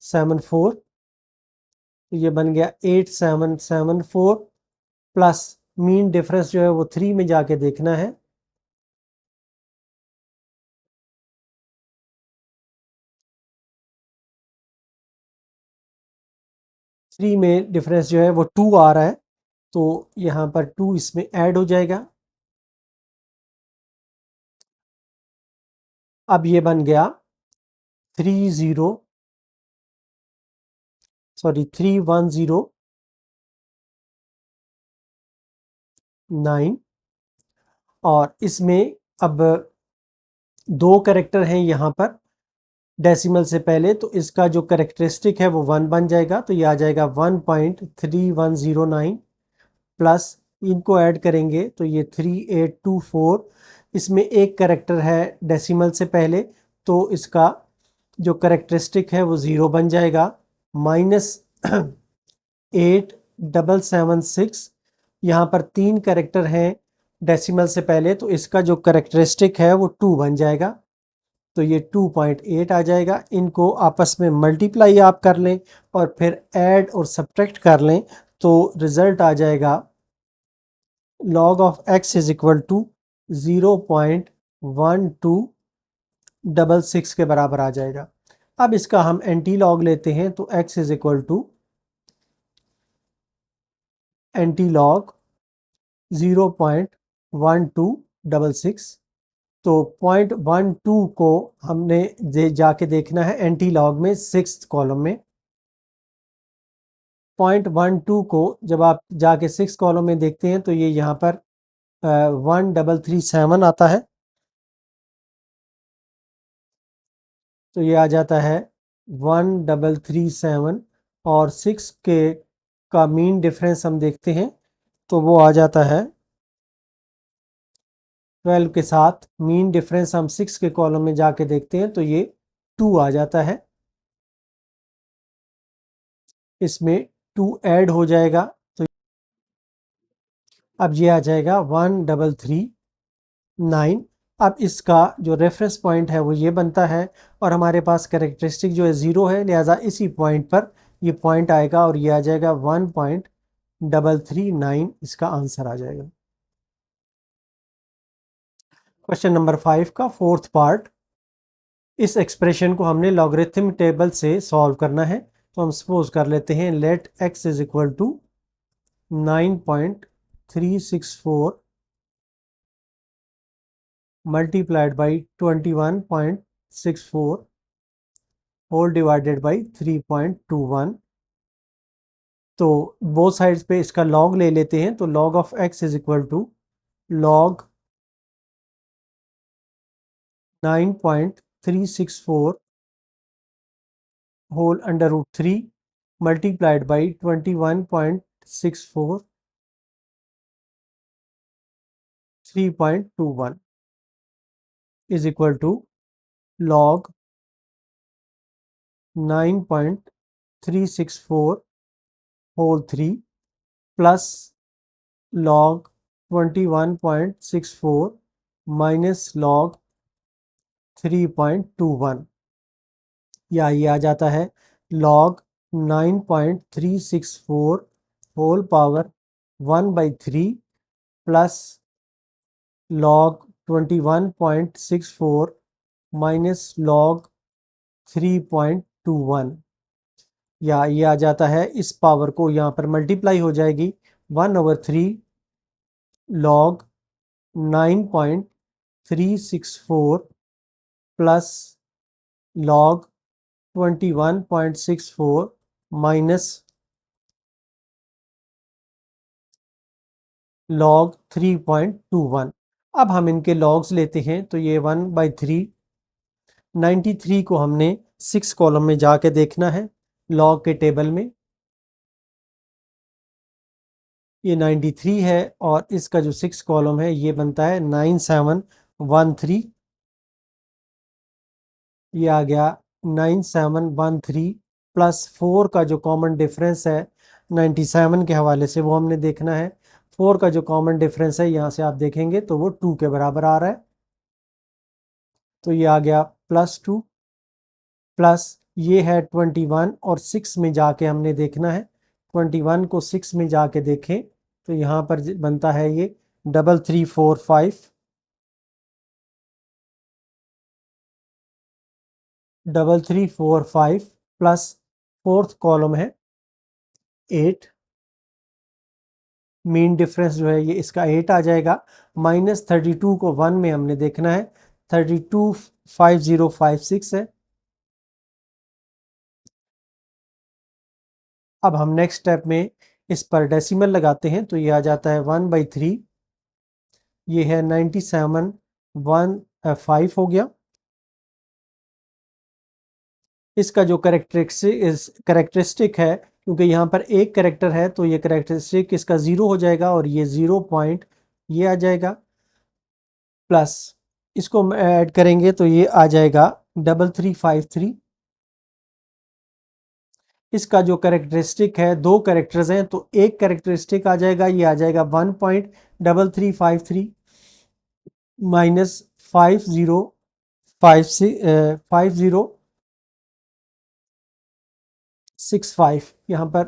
7 4, तो ये बन गया 8 7 7 4 प्लस मीन डिफरेंस जो है वो 3 में जाके देखना है, थ्री में डिफरेंस जो है वो 2 आ रहा है, तो यहाँ पर 2 इसमें ऐड हो जाएगा। अब ये बन गया 310 और इसमें अब 2 कैरेक्टर हैं यहाँ पर डेसिमल से पहले, तो इसका जो करेक्टरिस्टिक है वो 1 बन जाएगा, तो ये आ जाएगा 1.3109 प्लस इनको ऐड करेंगे तो ये 3824, इसमें एक कैरेक्टर है डेसिमल से पहले, तो इसका जो कैरेक्टरिस्टिक है वो 0 बन जाएगा। -8776, यहाँ पर 3 कैरेक्टर हैं डेसिमल से पहले, तो इसका जो कैरेक्टरिस्टिक है वो 2 बन जाएगा, तो ये 2.8 आ जाएगा। इनको आपस में मल्टीप्लाई आप कर लें और फिर ऐड और सब्ट्रैक्ट कर लें, तो रिजल्ट आ जाएगा log of x is equal to 0.1266 के बराबर आ जाएगा। अब इसका हम एंटी लॉग लेते हैं, तो x is equal to anti log 0.1266। तो 0.12 को हमने जाके देखना है एंटी लॉग में 6th कॉलम में। 0.12 को जब आप जाके 6th कॉलम में देखते हैं तो ये यहाँ पर 1337 आता है, तो ये आ जाता है 1337, और 6 के का मीन डिफरेंस हम देखते हैं तो वो आ जाता है 12 के साथ मीन डिफरेंस हम 6 के कॉलम में जाके देखते हैं तो ये 2 आ जाता है। इसमें 2 ऐड हो जाएगा, तो अब ये आ जाएगा 1339। अब इसका जो रेफरेंस पॉइंट है वो ये बनता है, और हमारे पास कैरेक्टरिस्टिक जो है 0 है, लिहाजा इसी पॉइंट पर ये पॉइंट आएगा और ये आ जाएगा 1.339, इसका आंसर आ जाएगा। क्वेश्चन नंबर 5 का 4th पार्ट। इस एक्सप्रेशन को हमने लॉगरिथम टेबल से सॉल्व करना है, तो हम सपोज कर लेते हैं let x is equal to 9.364 multiplied by 21.64 whole divided by 3.21। तो बोथ साइड्स पे इसका लॉग ले लेते हैं, तो log of x is equal to log 9.364 whole under root 3 multiplied by 21.64 3.21 is equal to log 9.364 whole 3 plus log 21.64 minus log 3.21, या ये आ जाता है log 9.364 whole power 1/3 plus log 21.64 minus log 3.21, या ये आ जाता है इस पावर को यहाँ पर मल्टीप्लाई हो जाएगी 1/3 log 9.364 plus log 21.64 minus log 3.21। अब हम इनके लॉग्स लेते हैं, तो ये 1/3 93 को हमने 6 कॉलम में जाके देखना है लॉग के टेबल में। ये 93 है और इसका जो 6 कॉलम है ये बनता है 9713, ये आ गया 9713 प्लस 4 का जो कॉमन डिफरेंस है 97 के हवाले से वो हमने देखना है। 4 का जो कॉमन डिफरेंस है यहाँ से आप देखेंगे तो वो 2 के बराबर आ रहा है, तो ये आ गया +2 प्लस ये है 21, और 6 में जाके हमने देखना है। 21 को 6 में जाके देखें तो यहाँ पर बनता है ये 3345 3345 प्लस 4th कॉलम है 8, मीन डिफरेंस जो है ये इसका 8 आ जाएगा। -32 को 1 में हमने देखना है, 325056 है। अब हम नेक्स्ट स्टेप में इस पर डेसिमल लगाते हैं, तो ये आ जाता है 1/3, ये है 9715 हो गया। इसका जो कैरेक्टरिस्टिक है, क्योंकि यहाँ पर एक कैरेक्टर है तो ये कैरेक्टरिस्टिक इसका 0 हो जाएगा और ये 0 पॉइंट ये आ जाएगा। प्लस इसको ऐड करेंगे तो ये आ जाएगा 3353। इसका जो कैरेक्टरिस्टिक है, दो कैरेक्टर्स हैं, तो एक कैरेक्टरिस्टिक आ जाएगा, ये आ जाएगा 1.3353 माइनस 5065। यहाँ पर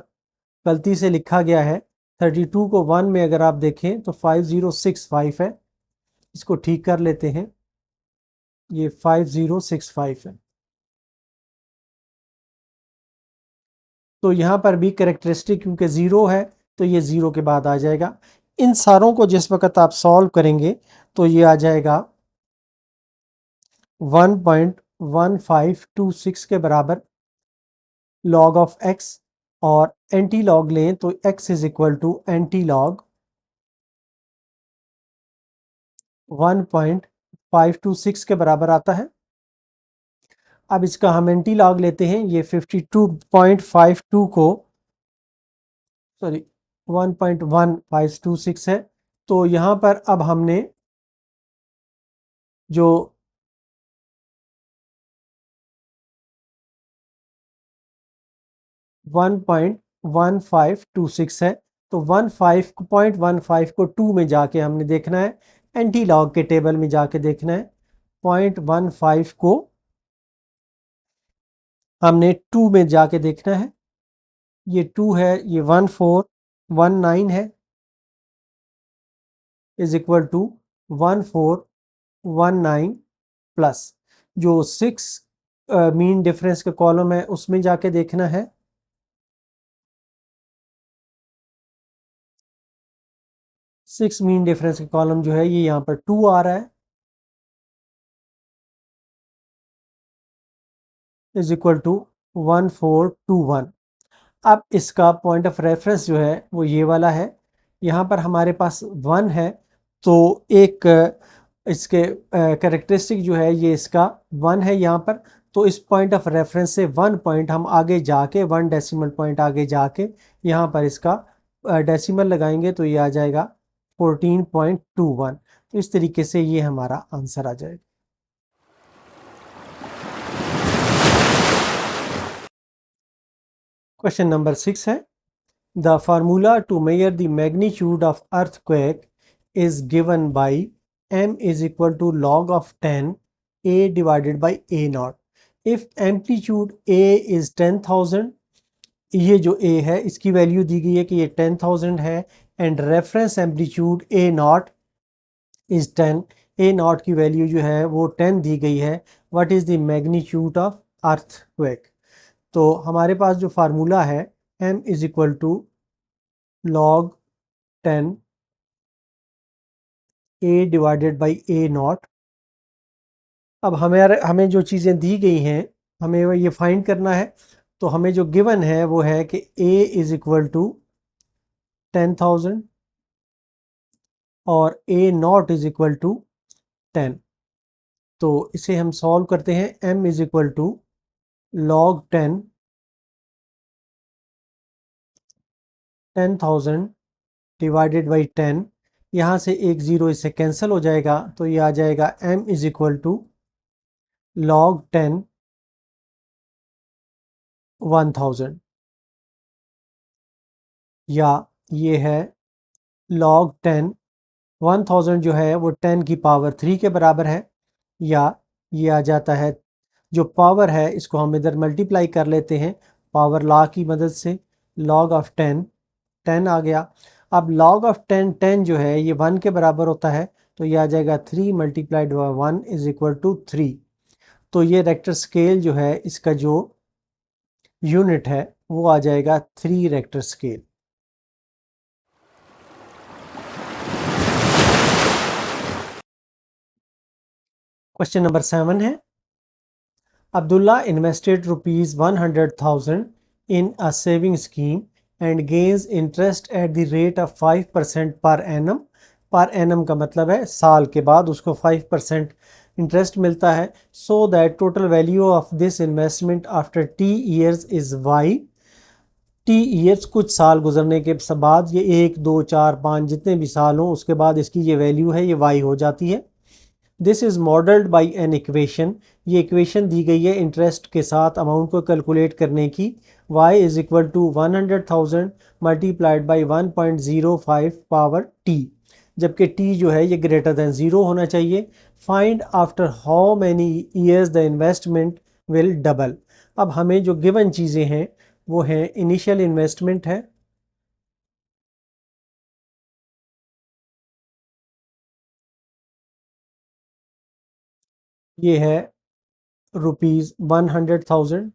गलती से लिखा गया है 32 को 1 में अगर आप देखें तो 5065 है। इसको ठीक कर लेते हैं, ये 5065 है। तो यहाँ पर भी कैरेक्टरिस्टिक क्योंकि ज़ीरो है तो ये ज़ीरो के बाद आ जाएगा। इन सारों को जिस वक्त आप सॉल्व करेंगे तो ये आ जाएगा 1.1526 के बराबर log ऑफ x, और एंटी लॉग लें तो x is equal to anti log 1.526 के बराबर आता है। अब इसका हम एंटी लॉग लेते हैं, ये 52.52 को सॉरी 1.1526 है। तो यहाँ पर अब हमने जो 1.1526 है, तो 15.15 को 2 में जाके हमने देखना है, एंटी लॉग के टेबल में जाके देखना है। 0.15 को हमने 2 में जाके देखना है, ये 2 है, ये 1419 है, इज इक्वल टू 1419 प्लस जो 6 मीन डिफरेंस का कॉलम है उसमें जाके देखना है। 6 मीन डिफरेंस का कॉलम जो है ये यहाँ पर 2 आ रहा है, इज इक्वल टू 1421। अब इसका पॉइंट ऑफ रेफरेंस जो है वो ये वाला है, यहाँ पर हमारे पास 1 है, तो एक इसके कैरेक्टरिस्टिक जो है ये इसका 1 है यहाँ पर, तो इस पॉइंट ऑफ रेफरेंस से 1 पॉइंट हम आगे जाके 1 डेसिमल पॉइंट आगे जाके यहाँ पर इसका डेसिमल लगाएंगे तो ये आ जाएगा 14.21। तो इस तरीके से ये हमारा आंसर आ जाएगा। क्वेश्चन नंबर 6 है, the formula to measure the magnitude of earthquake is given by m is equal to log of 10 a divided by a naught. If amplitude a is 10,000, ये जो a है इसकी वैल्यू दी गई है कि ये 10,000 है, and reference amplitude a naught is 10, a naught की वैल्यू जो है वो 10 दी गई है। What is the magnitude of earthquake? तो हमारे पास जो फार्मूला है m is equal to log 10 a divided by a naught. अब हमें जो चीज़ें दी गई हैं हमें ये फाइंड करना है, तो हमें जो गिवन है वो है कि a इज इक्वल टू 10,000 और a naught is equal to 10। तो इसे हम सॉल्व करते हैं, m is equal to log 10,000 divided by 10, यहाँ से एक ज़ीरो इससे कैंसिल हो जाएगा, तो ये आ जाएगा m is equal to log 10 1000, या ये है log 10 1000 जो है वो 10 की पावर 3 के बराबर है, या ये आ जाता है जो पावर है इसको हम इधर मल्टीप्लाई कर लेते हैं पावर लॉ की मदद से, log ऑफ 10 10 आ गया। अब log ऑफ 10 10 जो है ये 1 के बराबर होता है, तो ये आ जाएगा 3 multiplied by 1 is equal to 3। तो ये रेक्टर स्केल जो है इसका जो यूनिट है वो आ जाएगा 3 रेक्टर स्केल। क्वेश्चन नंबर 7 है, Abdullah invested rupees 100,000 in a saving scheme and gains interest at the rate of 5% per annum। पर annum का मतलब है साल के बाद उसको 5% इंटरेस्ट मिलता है। So that total value of this investment after t years is y। t years कुछ साल गुजरने के बाद, ये 1 2 4 5 जितने भी साल हों उसके बाद इसकी ये वैल्यू है ये y हो जाती है। This is modelled by an equation, ये इक्वेशन दी गई है इंटरेस्ट के साथ अमाउंट को कैलकुलेट करने की। y is equal to 100,000 multiplied by 1.05 power t, जबकि t जो है ये ग्रेटर दैन ज़ीरो होना चाहिए। Find after how many years the investment will double. अब हमें जो गिवन चीज़ें हैं वो हैं इनिशियल इन्वेस्टमेंट है, ये है ₹100,000।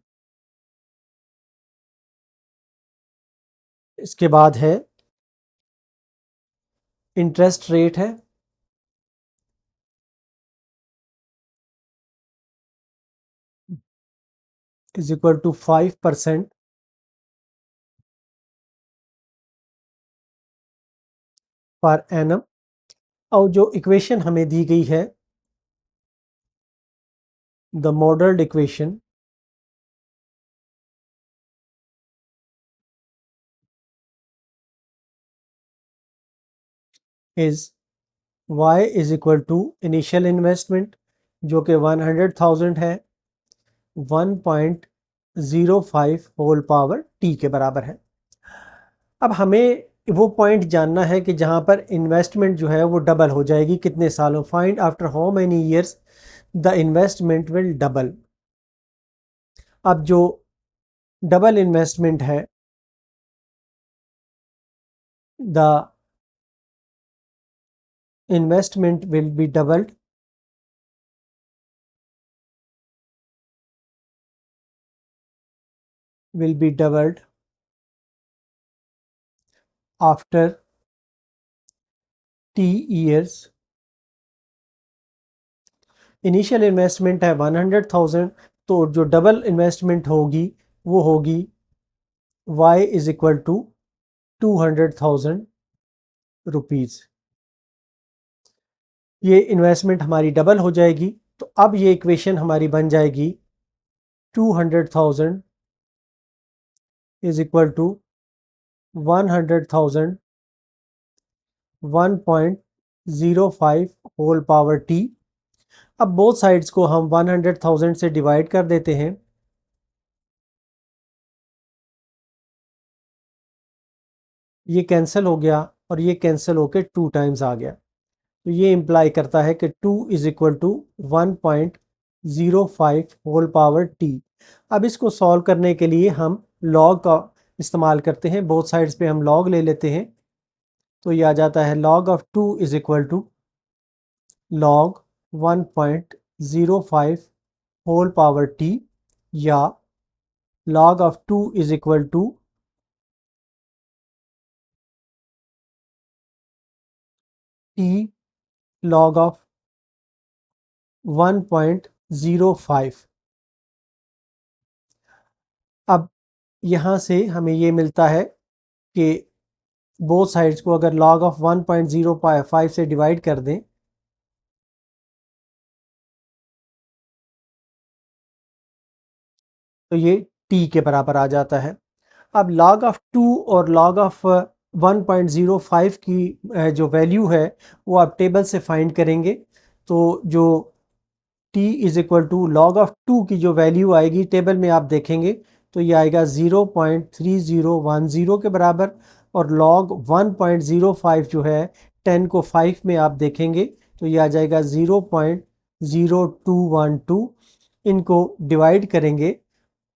इसके बाद है इंटरेस्ट रेट है, is equal to 5% per annum. और जो इक्वेशन हमें दी गई है, the modelled equation is y is equal to initial investment जो कि 100,000 है, 1.05 होल पावर t के बराबर है। अब हमें वो पॉइंट जानना है कि जहाँ पर इन्वेस्टमेंट जो है वो डबल हो जाएगी कितने सालों। Find after how many years the investment will double. अब जो डबल इन्वेस्टमेंट है, the investment will be doubled after t years। Initial investment है 100,000, तो जो डबल इन्वेस्टमेंट होगी वो होगी y is equal to 200,000 rupees. ये इन्वेस्टमेंट हमारी डबल हो जाएगी, तो अब ये इक्वेशन हमारी बन जाएगी 200,000 is equal to 100,000 1.05 whole power t। अब बोथ साइड्स को हम 100,000 से डिवाइड कर देते हैं, ये कैंसिल हो गया और ये कैंसिल होकर 2 टाइम्स आ गया, तो ये इम्प्लाई करता है कि 2 is equal to 1.05 whole power t। अब इसको सॉल्व करने के लिए हम लॉग का इस्तेमाल करते हैं, बोथ साइड्स पे हम लॉग ले लेते हैं, तो ये आ जाता है log of 2 is equal to log 1.05 whole power t, या log of 2 is equal to t log of 1.05। अब यहाँ से हमें ये मिलता है कि बोथ साइड्स को अगर log ऑफ 1.05 से डिवाइड कर दें तो ये t के बराबर आ जाता है। अब log ऑफ 2 और log ऑफ 1.05 की जो वैल्यू है वो आप टेबल से फाइंड करेंगे, तो जो t is equal to log of 2 की जो वैल्यू आएगी टेबल में आप देखेंगे तो ये आएगा 0.3010 के बराबर, और log 1.05 जो है 10 को 5 में आप देखेंगे तो ये आ जाएगा 0.0212। इनको डिवाइड करेंगे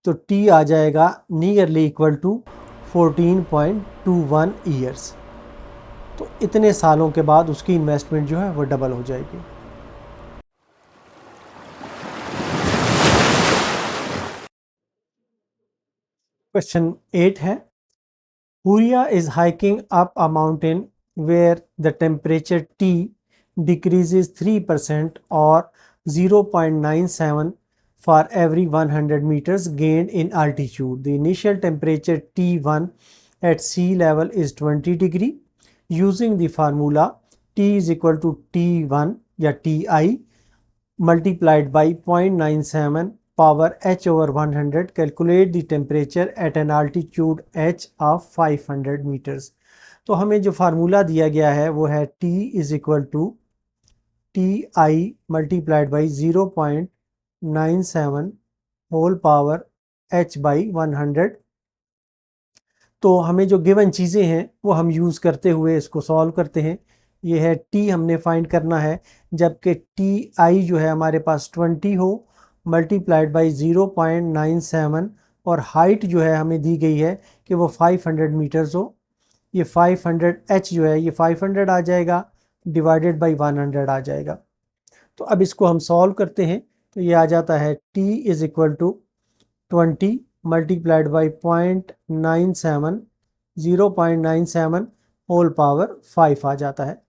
तो t आ जाएगा नियरली इक्वल टू 14.21 ईयर्स। तो इतने सालों के बाद उसकी इन्वेस्टमेंट जो है वो डबल हो जाएगी। क्वेश्चन 8 है, Huria is hiking up a mountain where the temperature T decreases 3% or 0.97 for every 100 meters gained in altitude. The initial temperature T1 at sea level is 20 degree. Using the formula T is equal to T1 या Ti multiplied by 0.97 power h over 100, calculate the temperature at an altitude h of 500 meters। तो हमें जो formula दिया गया है वो है T is equal to T I multiplied by 0.97 whole power h by 100। तो हमें जो गिवन चीज़ें हैं वो हम यूज़ करते हुए इसको सॉल्व करते हैं। ये है t हमने फाइंड करना है, जबकि टी आई जो है हमारे पास 20 हो मल्टीप्लाइड बाई 0.97 और हाइट जो है हमें दी गई है कि वो 500 मीटर्स हो। ये 500 h जो है ये 500 आ जाएगा डिवाइडेड बाई 100 आ जाएगा। तो अब इसको हम सॉल्व करते हैं तो ये आ जाता है t is equal to 20 multiplied by 0.97 whole power 5 आ जाता है।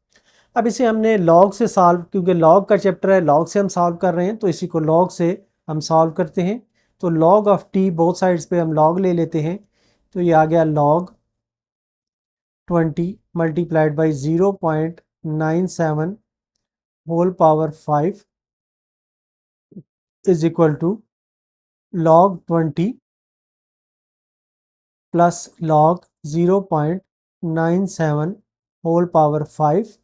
अब इसे हमने लॉग से सॉल्व, क्योंकि लॉग का चैप्टर है, लॉग से हम सॉल्व कर रहे हैं तो इसी को लॉग से हम सॉल्व करते हैं। तो log of T both sides पे हम लॉग ले लेते हैं तो ये आ गया log 20 multiplied by 0.97 whole power 5 is equal to log 20 plus log 0.97 whole power 5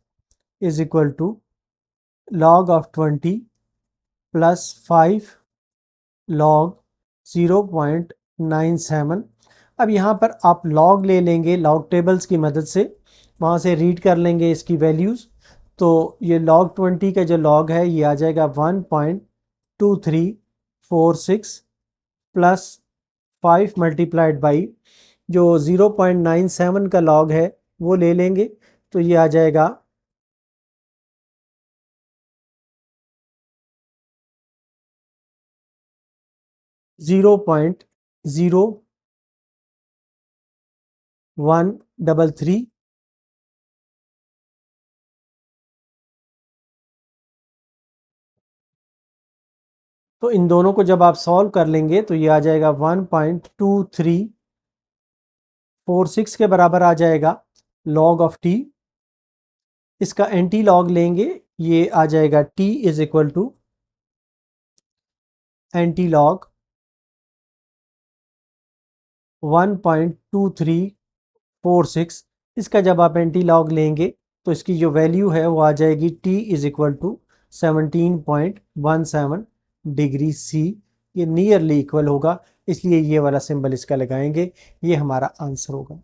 is equal to log of 20 plus 5 log 0.97। अब यहाँ पर आप log ले लेंगे log टेबल्स की मदद से, वहाँ से रीड कर लेंगे इसकी वैल्यूज़। तो ये log 20 का जो log है ये आ जाएगा 1.2346 प्लस 5 मल्टीप्लाइड बाई जो 0.97 का लॉग है वो ले लेंगे तो ये आ जाएगा 0.0133। तो इन दोनों को जब आप सॉल्व कर लेंगे तो ये आ जाएगा 1.2346 के बराबर आ जाएगा लॉग ऑफ टी। इसका एंटी लॉग लेंगे, ये आ जाएगा T is equal to anti log 1.2346। इसका जब आप एंटी लॉग लेंगे तो इसकी जो वैल्यू है वो आ जाएगी t is equal to 17.17 degree C। ये नियरली इक्वल होगा, इसलिए ये वाला सिंबल इसका लगाएंगे, ये हमारा आंसर होगा।